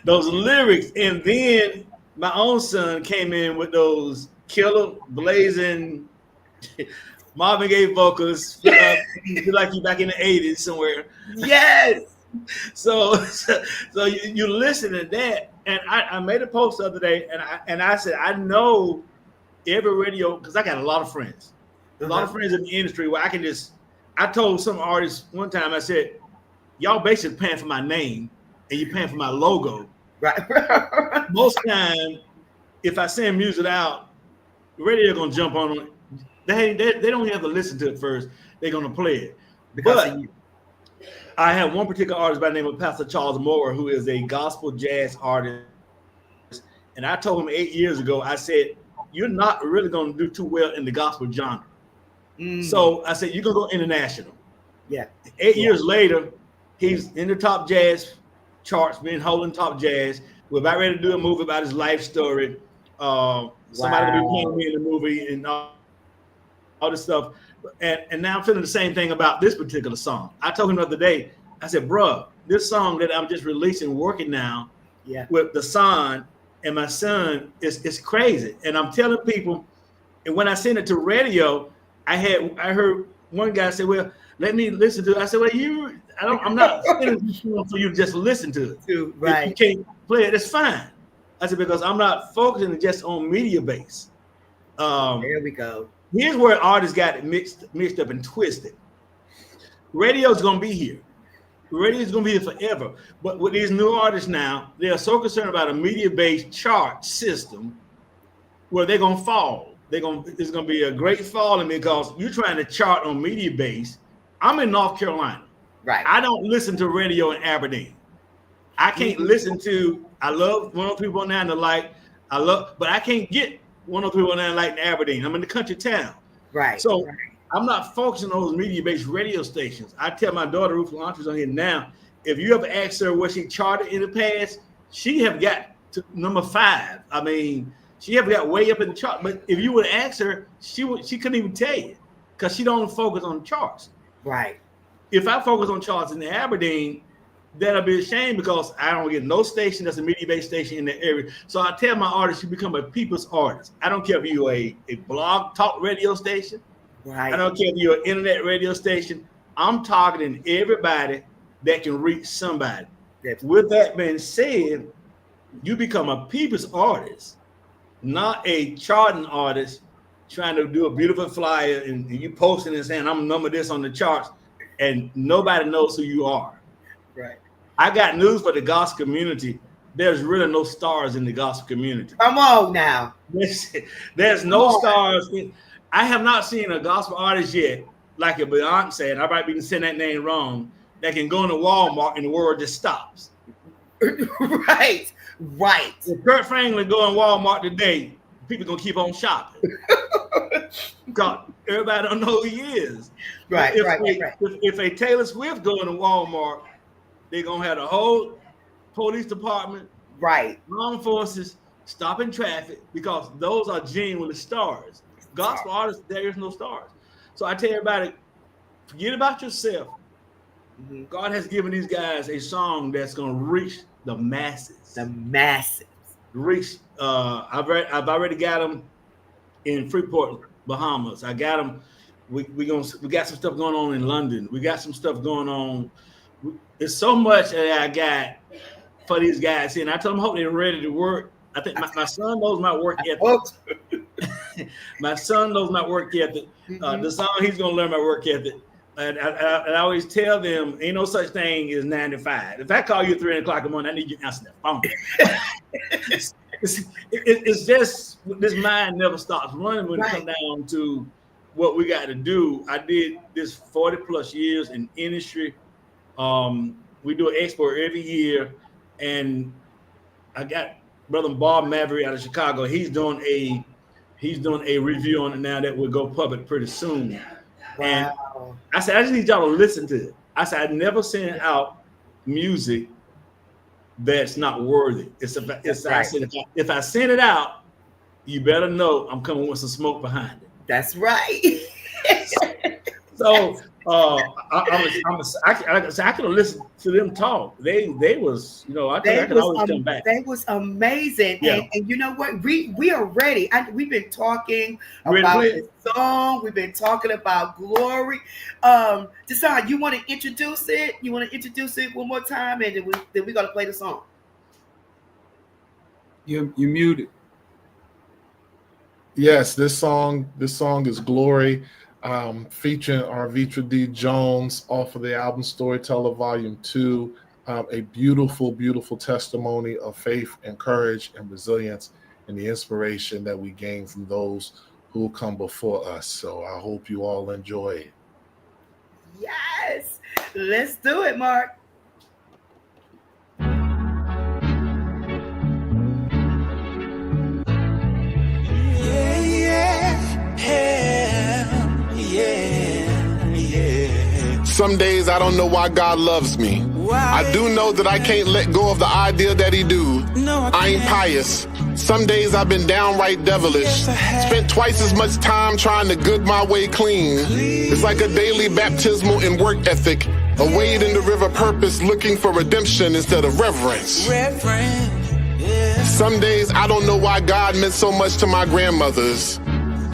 Those lyrics. And then my own son came in with those killer, blazing Marvin Gaye vocals, like you back in the 80s somewhere. Yes. So you listen to that, and I made a post the other day, and I said I know every radio because I got a lot of friends, a lot of friends in the industry where I told some artists one time, I said, y'all basically paying for my name and you're paying for my logo. Right. Most time, if I send music out, the radio gonna jump on it. They don't have to listen to it first. They're gonna play it. But I have one particular artist by the name of Pastor Charles Moore, who is a gospel jazz artist. And I told him 8 years ago, I said, you're not really gonna do too well in the gospel genre. So I said, you're gonna go international. Yeah. 8 years later, he's in the top jazz charts, been holding top jazz. We're about ready to do a movie about his life story. Somebody will be playing me in the movie and all this stuff. And now I'm feeling the same thing about this particular song. I told him the other day, I said, bro, this song that I'm just releasing, working now with the son and my son, it's crazy. And I'm telling people, and when I send it to radio, I heard one guy say, well, let me listen to it. I said, well, I'm not sending this for you to just listen to it. Right. If you can't play it, that's fine. I said, because I'm not focusing just on media base. There we go. Here's where artists got it mixed up and twisted. Radio's gonna be here. Radio's gonna be here forever. But with these new artists now, they are so concerned about a media-based chart system where they're gonna fall. It's gonna be a great falling because you're trying to chart on media base. I'm in North Carolina. Right. I don't listen to radio in Aberdeen. I can't listen to. I love 103.9 The Light. But I can't get 103.9 Light in Aberdeen. I'm in the country town. Right. So I'm not focusing on those media-based radio stations. I tell my daughter, Ruth Lantra's on here now, if you ever ask her what she charted in the past, she have got to number 5. I mean, she have got way up in the chart. But if you would ask her, she couldn't even tell you because she don't focus on the charts. Right. If I focus on charts in the Aberdeen, that'll be a shame because I don't get no station that's a media-based station in the area. So I tell my artists, you become a people's artist. I don't care if you're a blog talk radio station. Right. I don't care if you're an internet radio station. I'm targeting everybody that can reach somebody. Yes. With that being said, you become a people's artist, not a charting artist trying to do a beautiful flyer and you posting and saying, I'm number this on the charts, and nobody knows who you are. Right. I got news for the gospel community. There's really no stars in the gospel community. Come on now. There's no stars. I have not seen a gospel artist yet, like a Beyonce, and I might be saying that name wrong, that can go into Walmart and the world just stops. Right. If Kurt Franklin go in Walmart today, people gonna keep on shopping. God, everybody don't know who he is. Right. If a Taylor Swift going to Walmart, they're gonna have the whole police department, Right. armed forces stopping traffic because those are genuine stars. Gospel artists, there is no stars. So I tell everybody, forget about yourself. Mm-hmm. God has given these guys a song that's gonna reach the masses. The masses. Reach. I've already got them in Freeport, Bahamas. I got them. We got some stuff going on in London. We got some stuff going on. It's so much that I got for these guys here. And I told them, hope they're ready to work. I think my son knows my work ethic. My son knows my work ethic. The song he's gonna learn my work ethic. And I always tell them, ain't no such thing as 9 to 5. If I call you at 3 o'clock in the morning, I need you to answer that phone. It's just this mind never stops running when it comes down to what we got to do. I did this 40 plus years in industry. We do an expo every year, and I got brother Bob Maverick out of Chicago. He's doing a review on it now that will go public pretty soon. Wow. And I said, I just need y'all to listen to it. I said, I'd never send out music that's not worthy. I said, if I send it out, you better know I'm coming with some smoke behind it. That's right. So I could have listened to them talk. They was, I could always come back. They was amazing. Yeah. And you know what? We are ready. We've been talking about this song. We've been talking about Glory. Desan, you want to introduce it? You want to introduce it one more time, and then we're gonna play the song. You muted. Yes, this song is Glory. Featuring Arvitra D. Jones off of the album Storyteller Volume 2. A beautiful, beautiful testimony of faith and courage and resilience and the inspiration that we gain from those who come before us. So I hope you all enjoy it. Yes, let's do it, Mark. Some days I don't know why God loves me. I do know that I can't let go of the idea that he do. I ain't pious. Some days I've been downright devilish. Spent twice as much time trying to good my way clean. It's like a daily baptismal in work ethic. A wade in the river purpose looking for redemption instead of reverence. Some days I don't know why God meant so much to my grandmothers.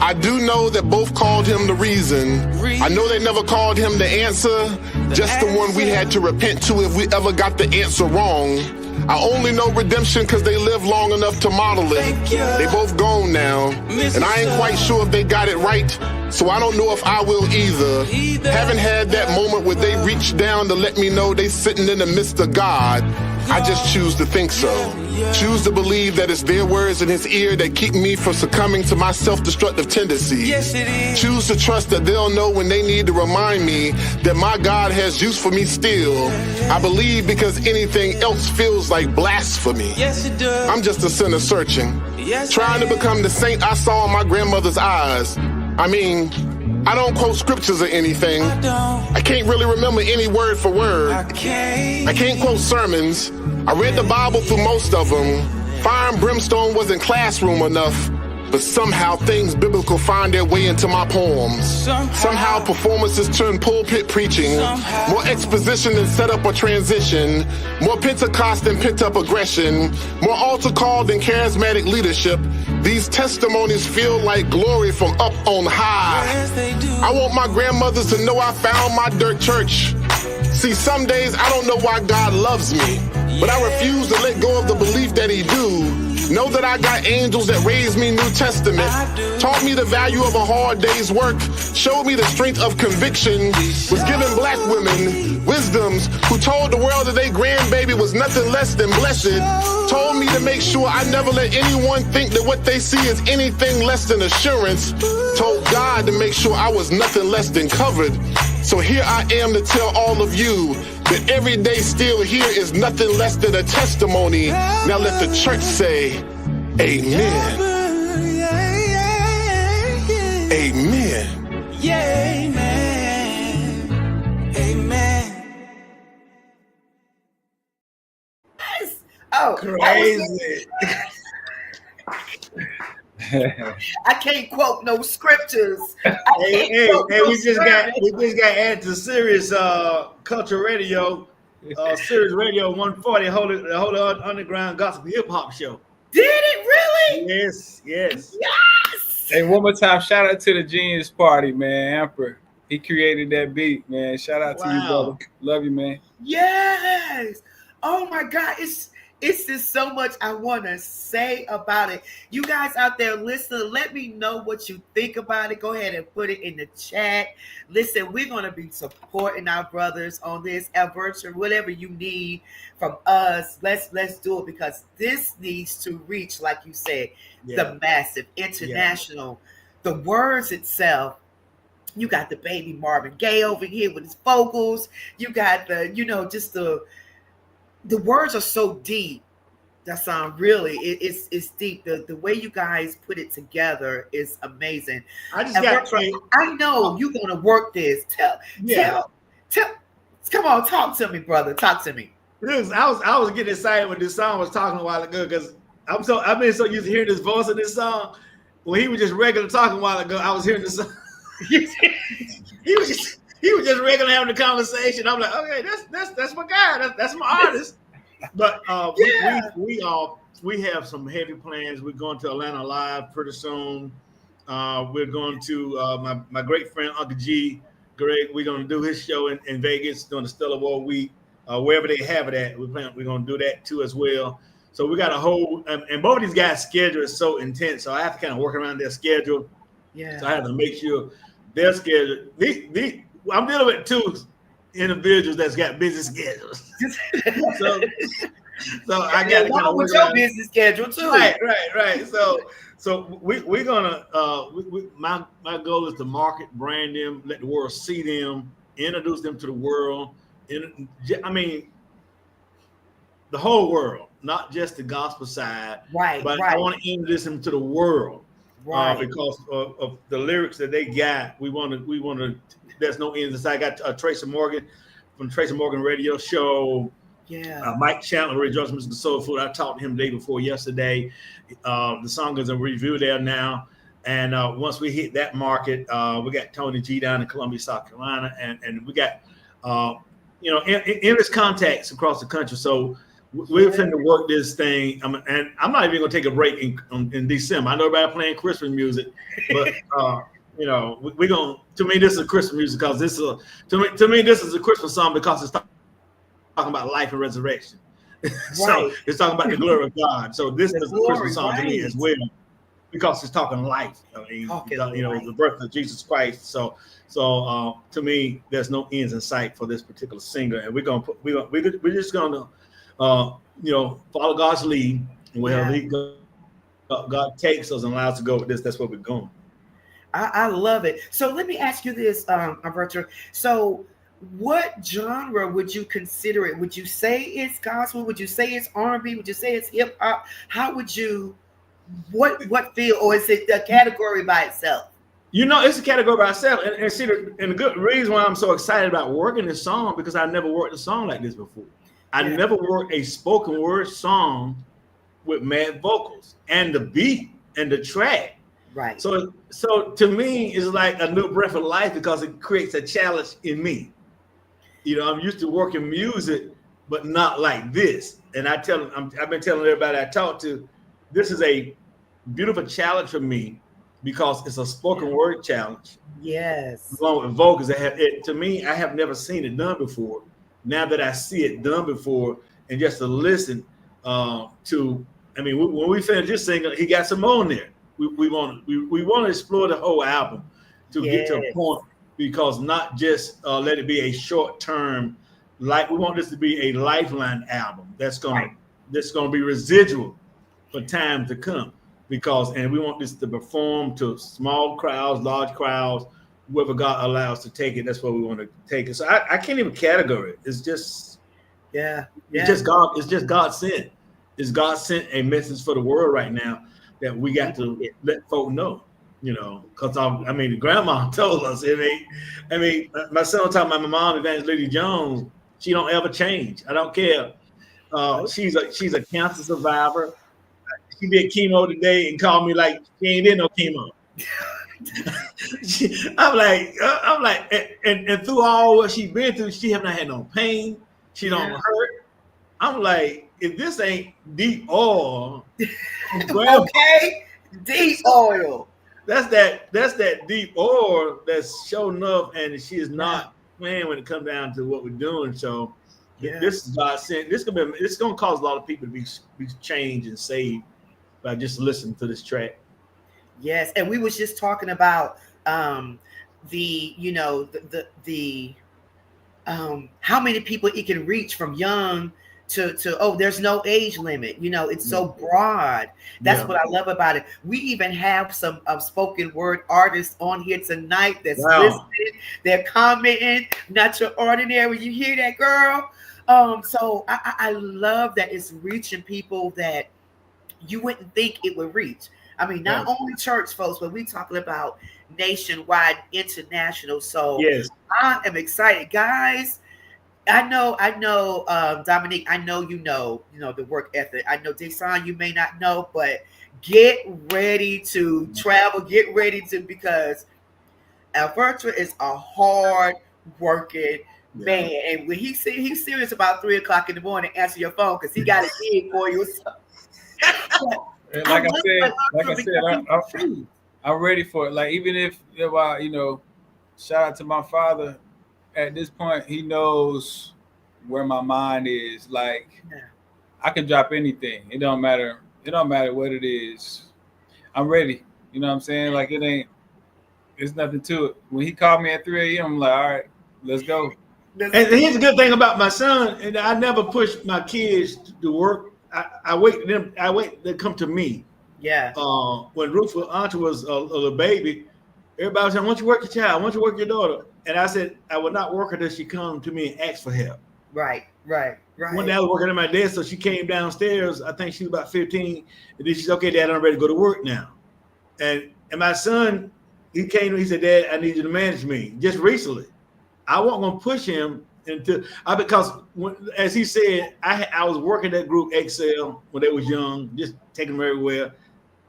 I do know that both called him the reason. I know they never called him the answer, just the one we had to repent to if we ever got the answer wrong. I only know redemption because they lived long enough to model it. They both gone now, and I ain't quite sure if they got it right, so I don't know if I will either. Haven't had that moment where they reach down to let me know they sitting in the midst of God. I just choose to think so. Choose to believe that it's their words in his ear that keep me from succumbing to my self-destructive tendencies. Choose to trust that they'll know when they need to remind me that my God has use for me still. I believe because anything else feels like blasphemy. I'm just a sinner searching, trying to become the saint I saw in my grandmother's eyes. I mean, I don't quote scriptures or anything. I can't really remember any word for word. I can't quote sermons. I read the Bible through most of them. Fire and brimstone wasn't classroom enough, but somehow things biblical find their way into my poems. Somehow performances turn pulpit preaching. More exposition than set up a transition. More Pentecost than pent up aggression. More altar call than charismatic leadership. These testimonies feel like glory from up on high. I want my grandmothers to know I found my dirt church. See, some days I don't know why God loves me, but I refuse to let go of the belief that he do. Know that I got angels that raised me New Testament, taught me the value of a hard day's work, showed me the strength of conviction, was giving black women wisdoms who told the world that their grandbaby was nothing less than blessed, told me to make sure I never let anyone think that what they see is anything less than assurance, told God to make sure I was nothing less than covered. So here I am to tell all of you that every day still here is nothing less than a testimony. Now let the church say, amen. Amen. Yeah, amen. Amen. Yes. Oh, Crazy. I can't quote no scriptures. Hey, we just got added to Sirius Culture Radio, Sirius Radio 140, Holy Underground Gospel Hip Hop Show. Did it really? Yes. Yes. Hey, one more time, shout out to the Genius Party, man. Emperor, he created that beat, man. Shout out to you, brother. Love you, man. Yes. Oh my God. It's just so much I want to say about it. You guys out there listening, let me know what you think about it. Go ahead and put it in the chat. Listen, we're going to be supporting our brothers on this anniversary, whatever you need from us. Let's do it, because this needs to reach, like you said, the massive international. The words itself. You got the baby Marvin Gaye over here with his vocals. You got the, just the words are so deep. That sound really, it's deep. The way you guys put it together is amazing. I know you're gonna work this. Tell. Come on, talk to me, brother. Talk to me. I was getting excited when this song was talking a while ago, because I've been so used to hearing this voice in this song. When he was just regular talking a while ago, I was hearing this song. he was just regular having a conversation. I'm like, okay, that's my guy. That's my artist. But we have some heavy plans. We're going to Atlanta Live pretty soon. We're going to my great friend Uncle G, Greg. We're going to do his show in Vegas during the Stellar War Week, wherever they have it at. We're going to do that too as well. So we got a whole, and both of these guys' schedule is so intense, so I have to kind of work around their schedule. Yeah. So I have to make sure their schedule. I'm dealing with two individuals that's got busy schedules. so I got to kind of with your busy schedule too. Right. So we're gonna my goal is to market, brand them, let the world see them, introduce them to the world. I mean, the whole world, not just the gospel side. Right. But I want to introduce them to the world. Right. Because of the lyrics that they got, we want to. There's no ends. I got Tracy Morgan from Tracy Morgan Radio Show. Yeah. Mike Chandler, Rejoice Mr. Soul Food. I talked to him the day before yesterday. The song is in review there now. And once we hit that market, we got Tony G down in Columbia, South Carolina, and we got endless contacts across the country. So we're finna work this thing. And I'm not even gonna take a break in December. I know everybody playing Christmas music, but we're gonna. To me, this is a Christmas music because this is to me this is a Christmas song because it's talking about life and resurrection. So it's talking about the glory of God. So this is a Christmas song to me as well because it's talking life. I mean, the birth of Jesus Christ. So to me, there's no ends in sight for this particular singer, and we're just gonna follow God's lead, and wherever God takes us and allows us to go with this, that's where we're going. I love it. So let me ask you this, Alberto. So what genre would you consider it? Would you say it's gospel? Would you say it's R&B? Would you say it's hip hop? How would you, what field, or is it a category by itself? It's a category by itself. And see, the good reason why I'm so excited about working this song, because I never worked a song like this before. I never worked a spoken word song with mad vocals and the beat and the track. Right. So to me, it's like a new breath of life because it creates a challenge in me. I'm used to working music, but not like this. And I've been telling everybody I talk to, this is a beautiful challenge for me because it's a spoken word challenge. Yes. Along with vocals, to me, I have never seen it done before. Now that I see it done before, and just to listen to, when we finish this single, he got some more in there. We want to explore the whole album to get to a point, because not just let it be a short term, like we want this to be a lifeline album that's going to be residual for time to come, and we want this to perform to small crowds, large crowds, whoever God allows to take it. That's where we want to take it. So I can't even categorize it. It's just it's just God. It's just God sent. It's God sent a message for the world right now that we got to let folk know. you know, because I mean, the grandma told us. My son was talking about my mom, Evangelist Lady Jones. She don't ever change. I don't care. She's a cancer survivor. She did chemo today and called me like she ain't did no chemo. I'm like, and through all what she's been through, she have not had no pain. She don't hurt. I'm like, if this ain't deep oil, okay, deep oil. That's that deep oil that's showing up, and she is not playing when it comes down to what we're doing. So this is God saying it's gonna cause a lot of people to be changed and saved by just listening to this track. Yes, and we was just talking about how many people it can reach from young to there's no age limit. You know, it's so broad. That's what I love about it. We even have some spoken word artists on here tonight that's listening. They're commenting, not your ordinary. You hear that, girl? So I love that it's reaching people that you wouldn't think it would reach. I mean, not only church folks, but we talking about nationwide, international. So I am excited, guys. I know, Dominique, I know you know the work ethic. I know, Desan, you may not know, but get ready to travel. Get ready because Alberta is a hard working man. And when he's serious about 3:00 in the morning, answer your phone because he got a gig for you. And like I said, I'm ready for it. Like, even if shout out to my father. At this point, he knows where my mind is. Like, I can drop anything. It don't matter. It don't matter what it is. I'm ready. You know what I'm saying? Like, it's nothing to it. When he called me at 3 a.m., I'm like, all right, let's go. And here's a good thing about my son, and I never push my kids to work. I wait them. I wait they come to me. Yeah. When Ruth Auntie was a little baby, everybody was saying, "Why don't you work your child? Why don't you work your daughter?" And I said, I would not work her until she come to me and ask for help. Right. One day I was working at my desk, so she came downstairs. I think she was about 15, and then she said, "Okay, Dad, I'm ready to go to work now." And my son, he came to me, he said, "Dad, I need you to manage me." Just recently, I wasn't gonna push him because as he said, I was working that group Excel when they was young, just taking them everywhere.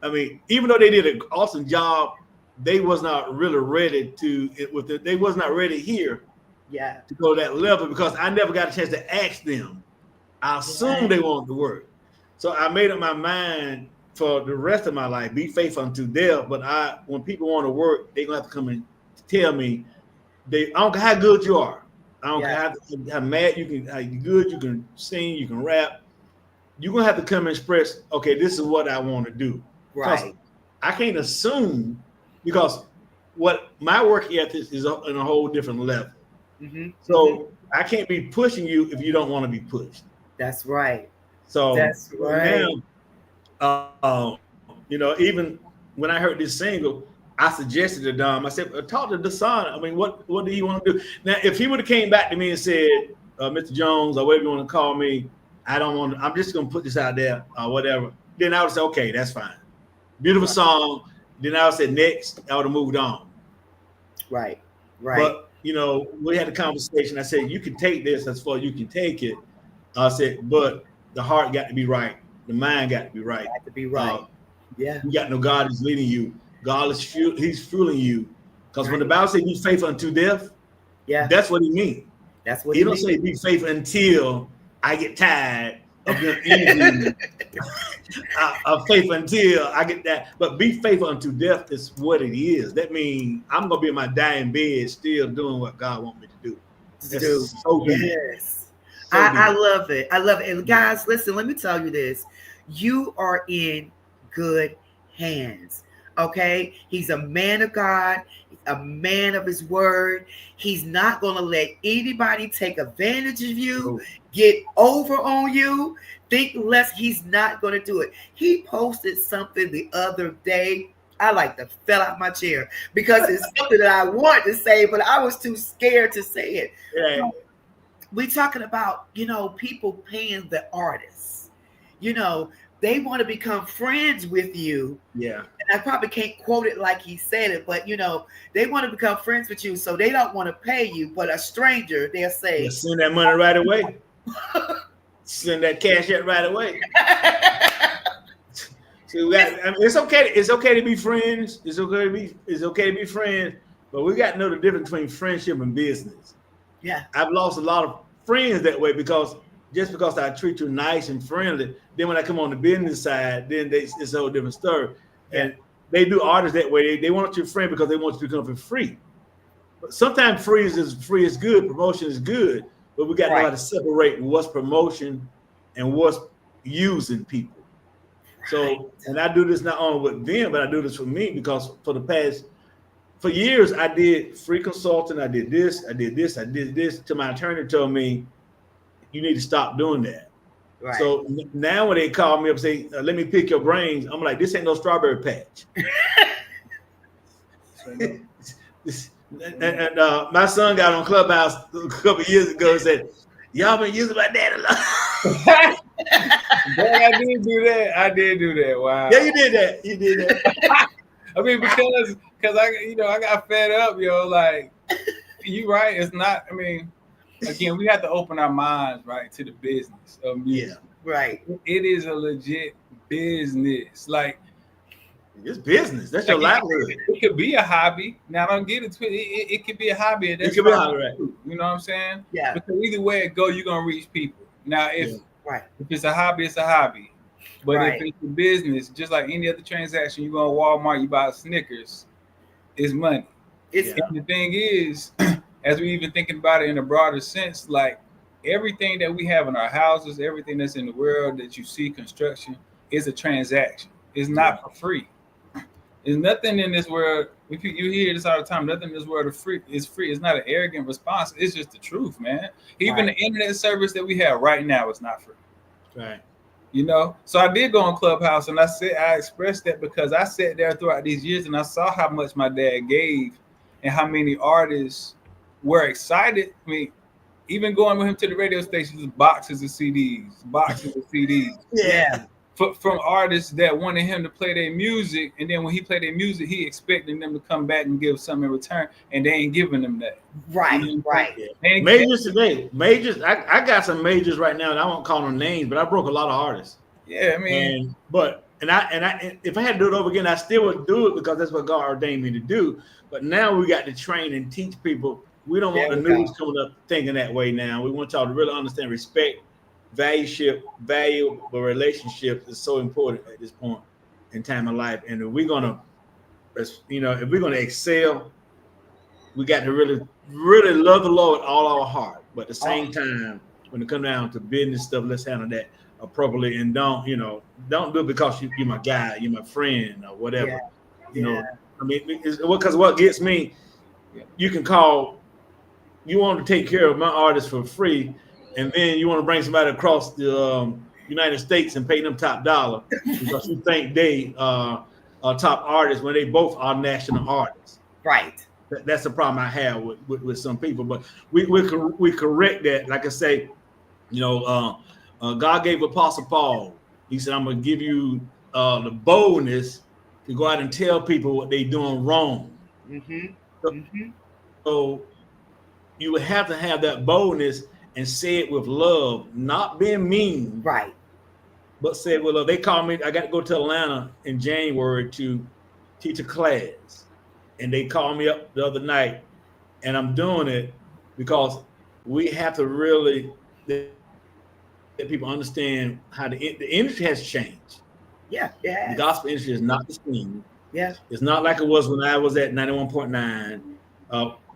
I mean, even though they did an awesome job, they was not really ready they was not ready here to go to that level because I never got a chance to ask them. I assumed they wanted to work. So I made up my mind for the rest of my life, be faithful unto death. But when people want to work, they're gonna have to come and tell me I don't care how good you are. I don't care how mad you can, how you good, you can sing, you can rap. You're gonna have to come and express, okay, this is what I want to do. Right. I can't assume because what my work ethic is on a whole different level. Mm-hmm. So I can't be pushing you if you don't want to be pushed. That's right. So now, even when I heard this single, I suggested to Dom, I said, talk to Desan. I mean, what do you want to do? Now, if he would have came back to me and said, Mr. Jones, or whatever you want to call me, I'm just going to put this out there or whatever. Then I would say, okay, that's fine. Beautiful song. Then I would say next, I would have moved on. Right. But, we had a conversation. I said, you can take this as far as you can take it. I said, but the heart got to be right. The mind got to be right. Got to be right. You got to know God is leading you. God is he's fueling you. Because when the Bible says be faithful unto death, that's what he means. That's what he don't say be faithful until I get tired of being interviewed. Faithful until I get that. But be faithful unto death is what it is. That means I'm gonna be in my dying bed still doing what God wants me to do. That's so deep. Yes. I love it. I love it. And guys, listen, let me tell you this. You are in good hands. Okay, he's a man of God, a man of his word. He's not going to let anybody take advantage of you, get over on you, think less. He's not going to do it. He posted something the other day. I like to fell out my chair because it's something that I wanted to say, but I was too scared to say it. Yeah. We're talking about, people paying the artists, they want to become friends with you. Yeah. And I probably can't quote it like he said it, but you know, they want to become friends with you, so they don't want to pay you. But a stranger, they'll say, send that money right away. Send that cash out right away. So it's okay. It's okay to be friends. It's okay to be friends. But we got to know the difference between friendship and business. Yeah. I've lost a lot of friends that way because I treat you nice and friendly, then when I come on the business side, then it's a whole different story. And they do artists that way. They want your friend because they want you to come for free. But sometimes free is good. Promotion is good, but we got to know how to separate what's promotion and what's using people. So, and I do this not only with them, but I do this for me because for years I did free consulting. I did this, till my attorney told me, you need to stop doing that. Right. So now when they call me up and say, let me pick your brains, I'm like, this ain't no strawberry patch. and my son got on Clubhouse a couple of years ago and said, y'all been using my dad a lot. I did do that. Wow. Yeah, you did that. I mean, because I got fed up, like, you right. It's not, I mean, again, we have to open our minds, right, to the business of music. Yeah, right. It is a legit business. Like, it's business. That's your livelihood. It could be a hobby. Now, don't get it twisted. It could be a hobby. It could be a hobby, right? You know what I'm saying? Yeah. Because either way it go, you're gonna reach people. Now, if it's a hobby, it's a hobby. But if it's a business, just like any other transaction, you go to Walmart, you buy Snickers, it's money. And the thing is, as we even thinking about it in a broader sense, like everything that we have in our houses, everything that's in the world that you see construction is a transaction. It's not for free. There's nothing in this world. If you hear this all the time, nothing in this world is free. It's not an arrogant response. It's just the truth, man. Even the internet service that we have right now is not free. Right. You know, so I did go on Clubhouse and I expressed that because I sat there throughout these years and I saw how much my dad gave and how many artists were excited. I mean, even going with him to the radio stations, boxes of CDs. Yeah. From artists that wanted him to play their music, and then when he played their music, he expected them to come back and give something in return, and they ain't giving them that. Right, Majors today. Majors, I got some majors right now, and I won't call them names, but I broke a lot of artists. Yeah, I mean, and I if I had to do it over again, I still would do it because that's what God ordained me to do. But now we got to train and teach people. We don't want the news coming up thinking that way now. We want y'all to really understand respect. Valuable relationships is so important at this point in time of life. And if we're gonna excel, we got to really, really love the Lord with all our heart. But at the same time, when it comes down to business stuff, let's handle that appropriately and don't do it because you're my guy, you're my friend, or whatever. You know, I mean, because what gets me, you can call. You want to take care of my artist for free. And then you want to bring somebody across the United States and pay them top dollar because you think they are top artists when they both are national artists. Right. That's the problem I have with some people. But we correct that. Like I say, God gave Apostle Paul. He said, I'm going to give you the boldness to go out and tell people what they're doing wrong. So you would have to have that boldness and say it with love, not being mean. Right. But say it with love. They called me, I got to go to Atlanta in January to teach a class. And they called me up the other night. And I'm doing it because we have to really let people understand how the industry has changed. Yeah. The gospel industry is not the same. Yeah. It's not like it was when I was at 91.9.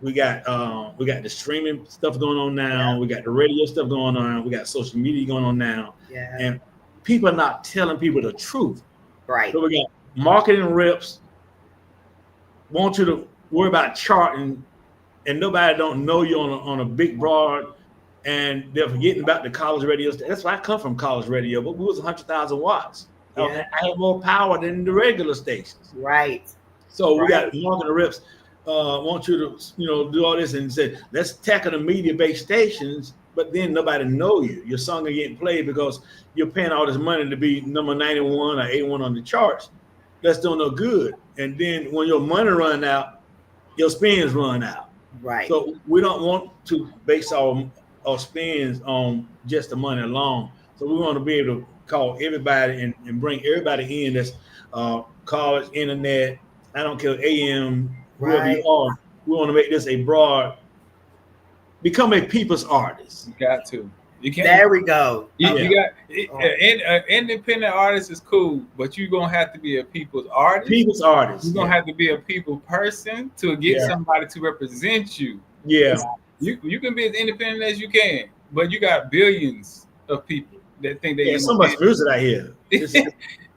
We got the streaming stuff going on now. We got the radio stuff going on. We got social media going on now. Yeah. And people are not telling people the truth. Right. So we got marketing reps want you to worry about charting, and nobody don't know you on a big broad, and they're forgetting about the college radio. That's why I come from college radio, but we was 100,000 watts. I had more power than the regular stations. Right. So we got marketing reps. Want you to do all this and say let's tackle the media-based stations, but then nobody know you. Your song is getting played because you're paying all this money to be number 91 or 81 on the charts. That's doing no good. And then when your money run out, your spins run out. Right. So we don't want to base our spins on just the money alone. So we want to be able to call everybody and bring everybody in that's college, internet, I don't care, AM, whoever you are. We want to make this a broad, become a people's artist. You got to. You can't. There we go. You got independent artist is cool, but you're gonna have to be a people's artist. People's artist. You're gonna have to be a people person to get somebody to represent you. Yeah. You can be as independent as you can, but you got billions of people that think they so much music out here. You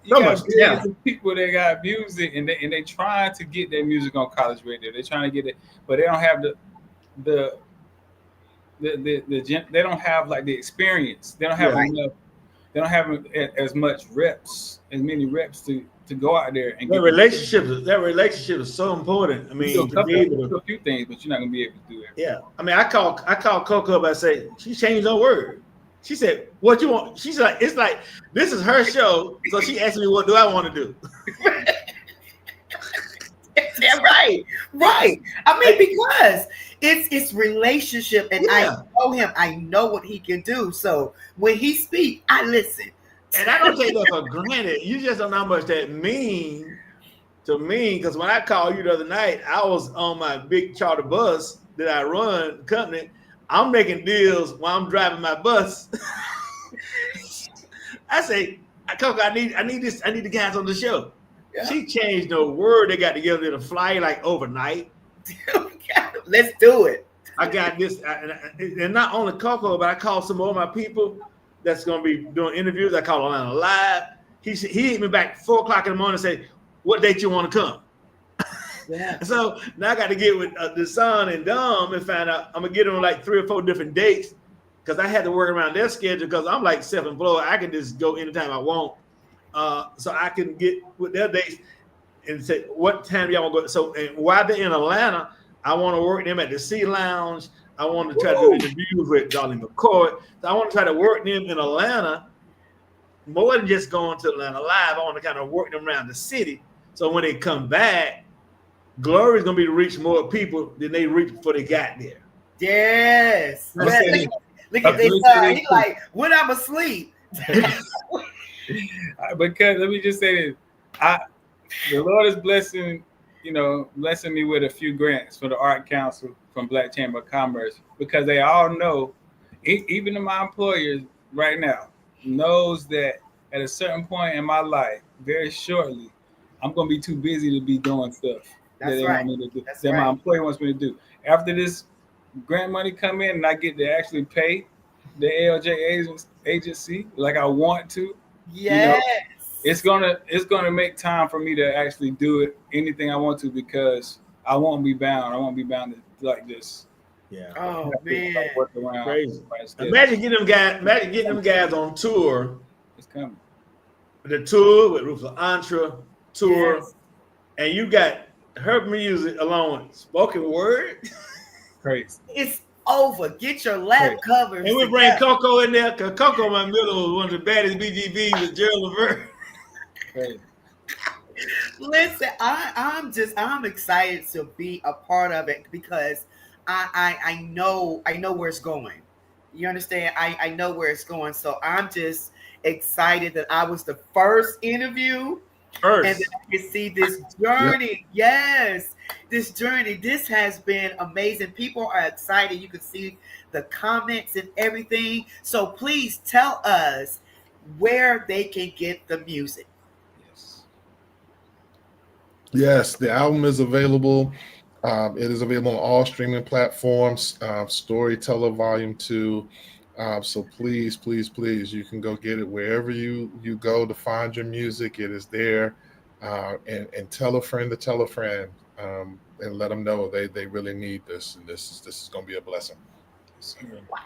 got billions of people that got music and they trying to get their music on college radio. They're trying to get it, but they don't have they don't have like the experience. They don't have enough. They don't have as many reps to go out there and that relationship is so important. I mean, to be able to do a few things, but you're not gonna be able to do everything. Yeah, I mean, I call Coco up. I say she changed her word. She said, "What you want?" She's like, "It's like this is her show." So she asked me, "What do I want to do?" Yeah, right. I mean, because it's relationship, and I know him. I know what he can do. So when he speaks, I listen. And I don't take that for granted. You just don't know how much that mean to me. Because when I called you the other night, I was on my big charter bus that I run the company. I'm making deals while I'm driving my bus. I say, Coco, I need this. I need the guys on the show. Yeah. She changed the word. They got together in a fly like overnight. Let's do it. I got this, and not only Coco, but I called some more of my people that's going to be doing interviews. I called Atlanta Live. He hit me back 4:00 in the morning and said, "What date you want to come?" Yeah. So now I got to get with the son and Dom and find out. I'm gonna get them like 3 or 4 different dates because I had to work around their schedule because I'm like self-employed. I can just go anytime I want. So I can get with their dates and say, what time do y'all want to go? So and while they're in Atlanta, I want to work them at the Sea Lounge. I want to try to do interviews with Darlene McCoy. So I want to try to work them in Atlanta more than just going to Atlanta Live. I want to kind of work them around the city. So when they come back, Glory is going to be to reach more people than they reached before they got there. Yes. Look at this. He's like, when I'm asleep. Because let me just say this. The Lord is blessing me with a few grants for the Art Council from Black Chamber of Commerce because they all know, even my employers right now, knows that at a certain point in my life, very shortly, I'm going to be too busy to be doing stuff want me to do, my employer wants me to do. After this grant money come in and I get to actually pay the ALJ agency like I want to, it's gonna make time for me to actually do it anything I want to because I won't be bound. I won't be bound to like this. Yeah. Oh man, crazy. Imagine getting them guys on tour. It's coming. The tour with Rufus Antra tour, and you got her music alone, spoken word. Crazy. It's over. Get your lap covers. And we bring Coco in there because Coco McMillan was one of the baddest BGBs with Gerald Levert. Listen, I'm excited to be a part of it because I know where it's going. You understand? I know where it's going. So I'm just excited that I was the first interview. And then I can see this journey. Yes, this journey. This has been amazing. People are excited. You can see the comments and everything. So please tell us where they can get the music. Yes, the album is available. It is available on all streaming platforms. Storyteller Volume 2. So please, you can go get it wherever you go to find your music. It is there, and tell a friend to tell a friend, and let them know they really need this, and this is going to be a blessing. Wow.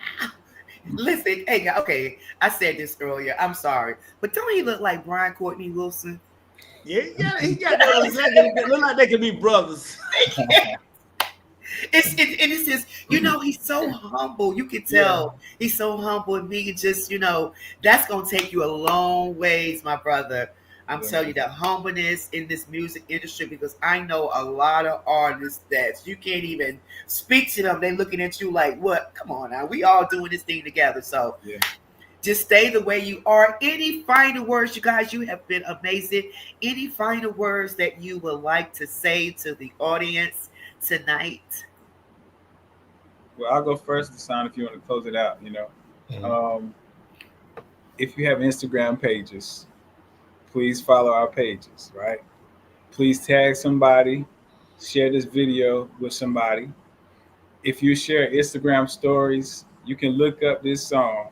Listen, hey, okay, I said this earlier. I'm sorry, but don't he look like Brian Courtney Wilson? Yeah, he got those. Look like they could be brothers. And it's just, he's so humble. You can tell he's so humble, and me just, that's gonna take you a long ways, my brother. I'm telling you, the humbleness in this music industry, because I know a lot of artists that you can't even speak to them. They're looking at you like, what? Come on now. We all doing this thing together. So just stay the way you are. Any final words, you guys? You have been amazing. Any final words that you would like to say to the audience tonight? Well, I'll go first, Hassan, if you want to close it out. If you have Instagram pages, please follow our pages, right? Please tag somebody, share this video with somebody. If you share Instagram stories, you can look up this song,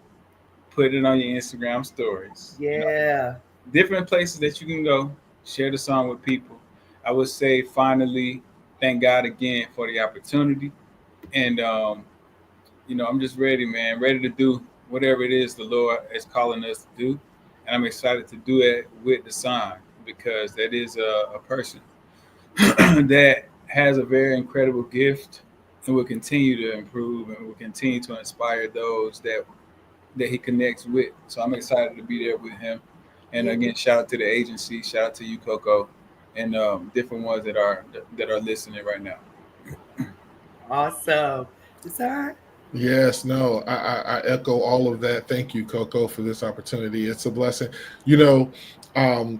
put it on your Instagram stories. Yeah. Different places that you can go, share the song with people. I would say, finally, thank God again for the opportunity. And, I'm just ready, man, ready to do whatever it is the Lord is calling us to do. And I'm excited to do it with the son, because that is a person that has a very incredible gift and will continue to improve and will continue to inspire those that he connects with. So I'm excited to be there with him. And again, shout out to the agency, shout out to you, Coco, and different ones that are listening right now. Awesome. Desire? Yes, no, I echo all of that. Thank you, Coco, for this opportunity. It's a blessing. I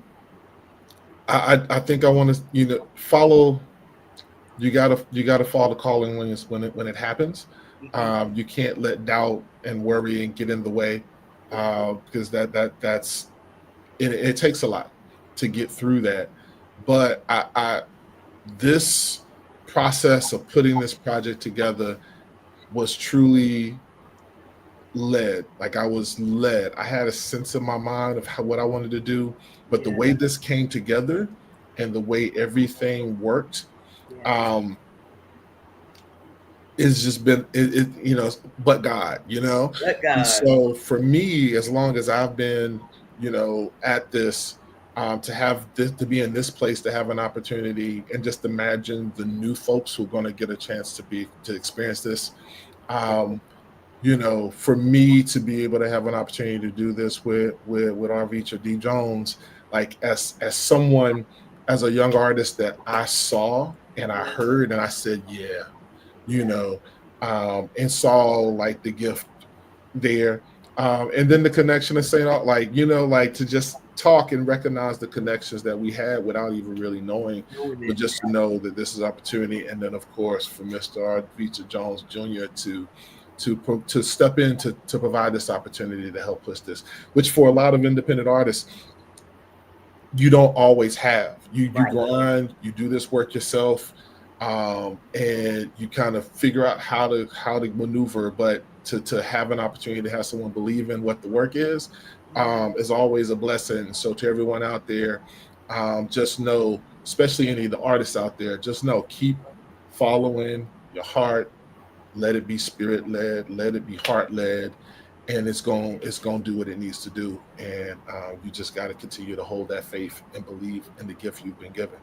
think I want to, follow. You gotta follow the calling when it happens. You can't let doubt and worry and get in the way, because that's it takes a lot to get through that. But this process of putting this project together was truly led. Like, I was led. I had a sense in my mind of what I wanted to do, but the way this came together and the way everything worked, it's just been but God, But God. And so for me, as long as I've been, at this, to have this, to be in this place, to have an opportunity, and just imagine the new folks who are going to get a chance to experience this. For me to be able to have an opportunity to do this with Arvicha D. Jones, like as someone, as a young artist that I saw and I heard and I said, and saw like the gift there. And then the connection of saying, to just talk and recognize the connections that we had without even really knowing, but just to know that this is opportunity. And then, of course, for Mr. Arvicha Jones Jr. to step in to provide this opportunity to help push this, which for a lot of independent artists, you don't always have. You grind, you do this work yourself, and you kind of figure out how to maneuver. But to have an opportunity to have someone believe in what the work is always a blessing. So to everyone out there, just know, especially any of the artists out there, just know, keep following your heart. Let it be spirit led, let it be heart led, and it's going to do what it needs to do. And you just got to continue to hold that faith and believe in the gift you've been given.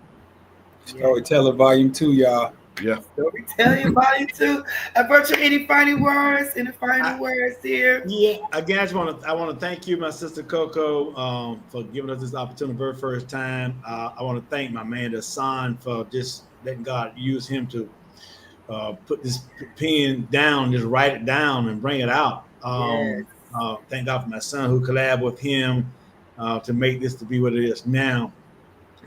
Storyteller Volume 2, y'all. Yeah. Storytelling Volume 2. Alberto, any final words? Any final words here? Yeah. Again, I want to thank you, my sister Coco, for giving us this opportunity the very first time. I want to thank my man, the son, for just letting God use him to put this pen down, just write it down and bring it out. Thank God for my son who collabed with him to make this to be what it is now.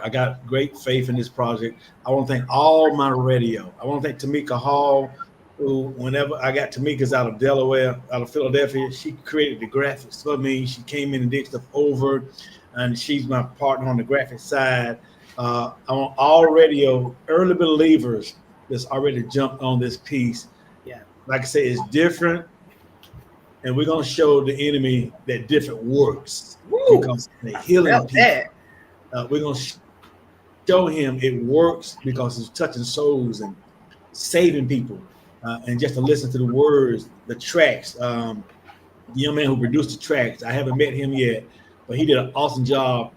I got great faith in this project. I want to thank all my radio. I want to thank Tamika Hall, who, whenever I got Tamika's out of Delaware, out of Philadelphia, she created the graphics for me. She came in and did stuff over, and she's my partner on the graphic side. I want all radio early believers that's already jumped on this piece. Yeah. Like I say, it's different, and we're going to show the enemy that different works. Woo. Because the healing people. We're going to show him it works because it's touching souls and saving people. And just to listen to the words, the tracks. The young man who produced the tracks, I haven't met him yet, but he did an awesome job.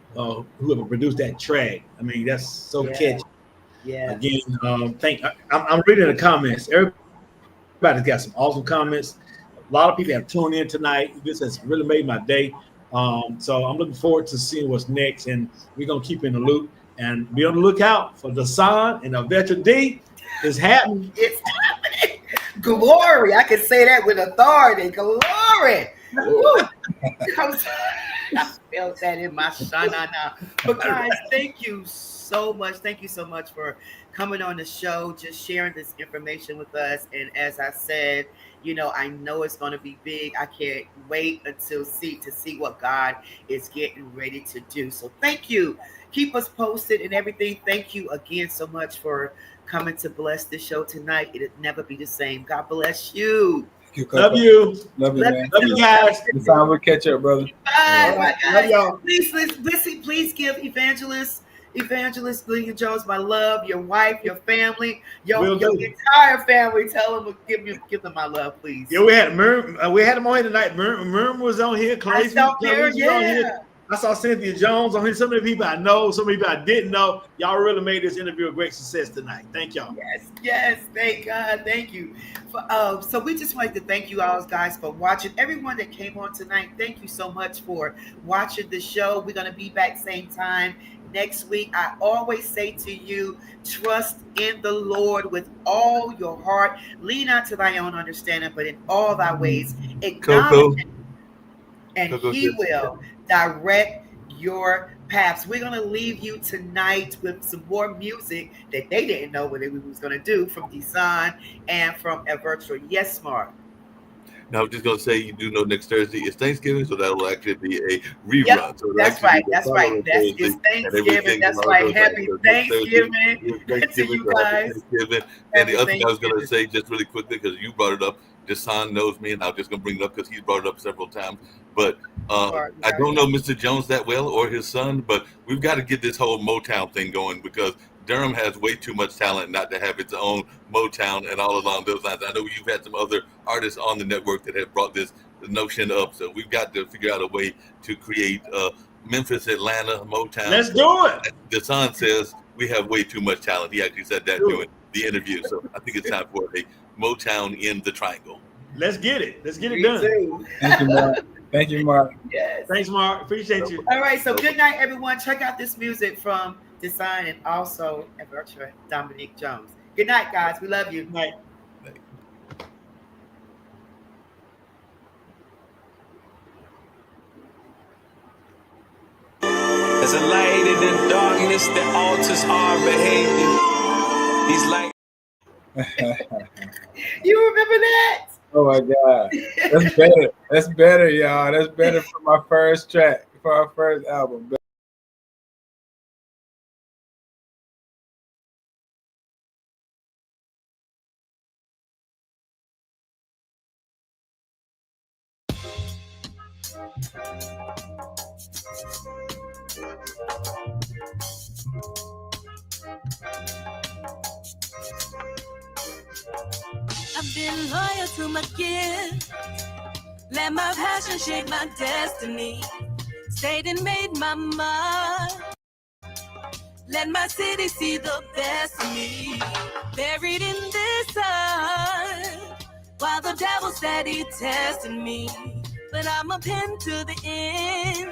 Whoever produced that track, I mean, that's so catchy. Yeah. Again, I'm reading the comments. Everybody's got some awesome comments. A lot of people have tuned in tonight. This has really made my day. So I'm looking forward to seeing what's next, and we're gonna keep in the loop and be on the lookout for Dasan and Avetra D. It's happening. It's happening. Glory. I can say that with authority. Glory. I felt that in my shanana. But guys, thank you so much. Thank you so much for coming on the show, just sharing this information with us. And as I said, you know, I know it's going to be big. I can't wait to see what God is getting ready to do. So thank you. Keep us posted and everything. Thank you again so much for coming to bless the show tonight. It'll never be the same. God bless you. Love you. Love you, man. Love you guys. It's time we'll catch up, brother. Bye, guys. Love y'all. Please give Evangelist Lillian Jones my love, your wife, your family, your entire family. Tell them, give them my love, please. Yeah, we had him on here tonight. Miriam was on here. Clay was on here. I saw Cynthia Jones on here. So many people I know, so many people I didn't know. Y'all really made this interview a great success tonight. Thank y'all. Yes. Thank God. Thank you. So we just like to thank you all guys for watching. Everyone that came on tonight, thank you so much for watching the show. We're going to be back same time next week. I always say to you, trust in the Lord with all your heart. Lean not to thy own understanding, but in all thy ways acknowledge him, and he will direct your paths. We're going to leave you tonight with some more music that they didn't know what we was going to do from Dasan and from Avetra. Yes, Mark. Now, I'm just going to say, you do know next Thursday is Thanksgiving, so that will actually be a rerun. Yep, so that's right. It's Thanksgiving. That's right. Happy Thanksgiving to you guys. And the other thing I was going to say, just really quickly, because you brought it up, Dasan knows me, and I'm just going to bring it up because he's brought it up several times. But I don't know Mr. Jones that well or his son, but we've got to get this whole Motown thing going because Durham has way too much talent not to have its own Motown and all along those lines. I know you've had some other artists on the network that have brought this notion up, so we've got to figure out a way to create Memphis, Atlanta, Motown. Let's do it. Dasan says we have way too much talent. He actually said that during the interview, so I think it's time for a Motown in the Triangle. Let's get it. Let's get it done. Thank you, Mark. Thank you, Mark. Yes. Thanks, Mark. Appreciate you. All right, so good night, everyone. Check out this music from Dasan and also Avetra Dominique Jones. Good night, guys. We love you. Good night. There's a light in the darkness that alters our behavior. These lights. You remember that? Oh my God. That's better. That's better, y'all. That's better for my first track, for our first album. I've been loyal to my gift. Let my passion shape my destiny. Stayed and made my mind. Let my city see the best of me. Buried in this sun, while the devil said he tested me. But I'm a pin to the end.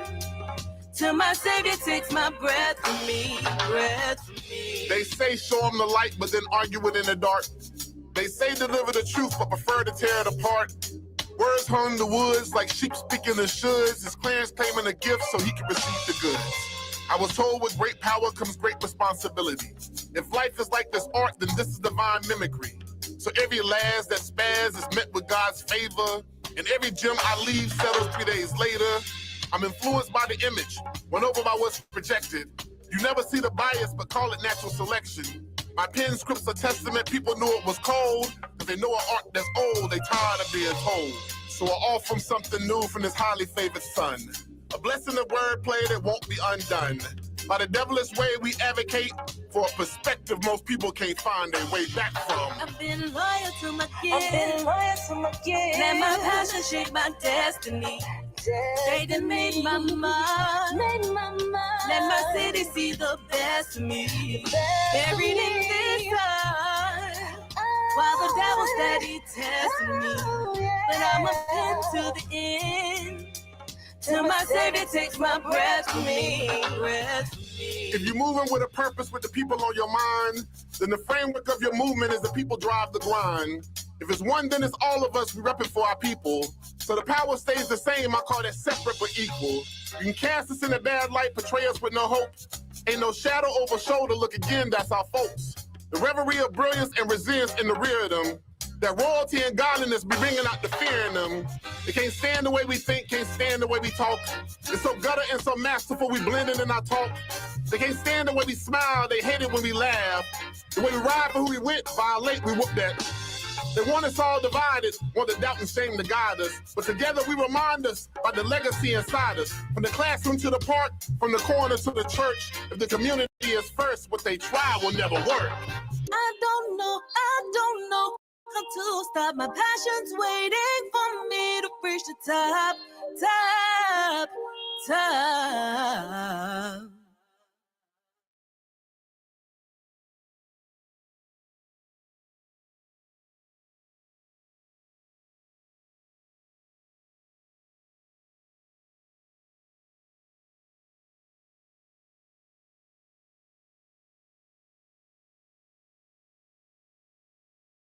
Till my Savior takes my breath from me. They say show them the light, but then argue it in the dark. They say deliver the truth, but prefer to tear it apart. Words hung in the woods like sheep speaking the shoulds. His clan's claiming a gift so he can receive the goods. I was told with great power comes great responsibility. If life is like this art, then this is divine mimicry. So every last that spaz is met with God's favor. And every gem I leave settles 3 days later. I'm influenced by the image, won over by what's projected. You never see the bias, but call it natural selection. My pen scripts a testament, people knew it was cold, because they know an art that's old, they tired of being told. So I offer from something new from this highly favored son. A blessing of wordplay that won't be undone. By the devilish way we advocate for a perspective most people can't find their way back from. I've been loyal to my gift. Let my passion shape my destiny. Stayed and made my mind. Let my city they see the best of me. Buried in this heart, while the devil steady testing me. But I'm a pin to the end, till my Savior takes my breath from me. If you're moving with a purpose with the people on your mind, then the framework of your movement is the people drive the grind. If it's one, then it's all of us. We repping for our people. So the power stays the same. I call that separate but equal. You can cast us in a bad light, portray us with no hope. Ain't no shadow over shoulder. Look again, that's our folks. The reverie of brilliance and resilience in the rear of them. That royalty and godliness be bringing out the fear in them. They can't stand the way we think, can't stand the way we talk. It's so gutter and so masterful, we blending in our talk. They can't stand the way we smile, they hate it when we laugh. The way we ride for who we went, violate, we whoop that. They want us all divided, want the doubt and shame to guide us. But together we remind us by the legacy inside us. From the classroom to the park, from the corner to the church. If the community is first, what they try will never work. I don't know how to stop. My passion's waiting for me to reach the top.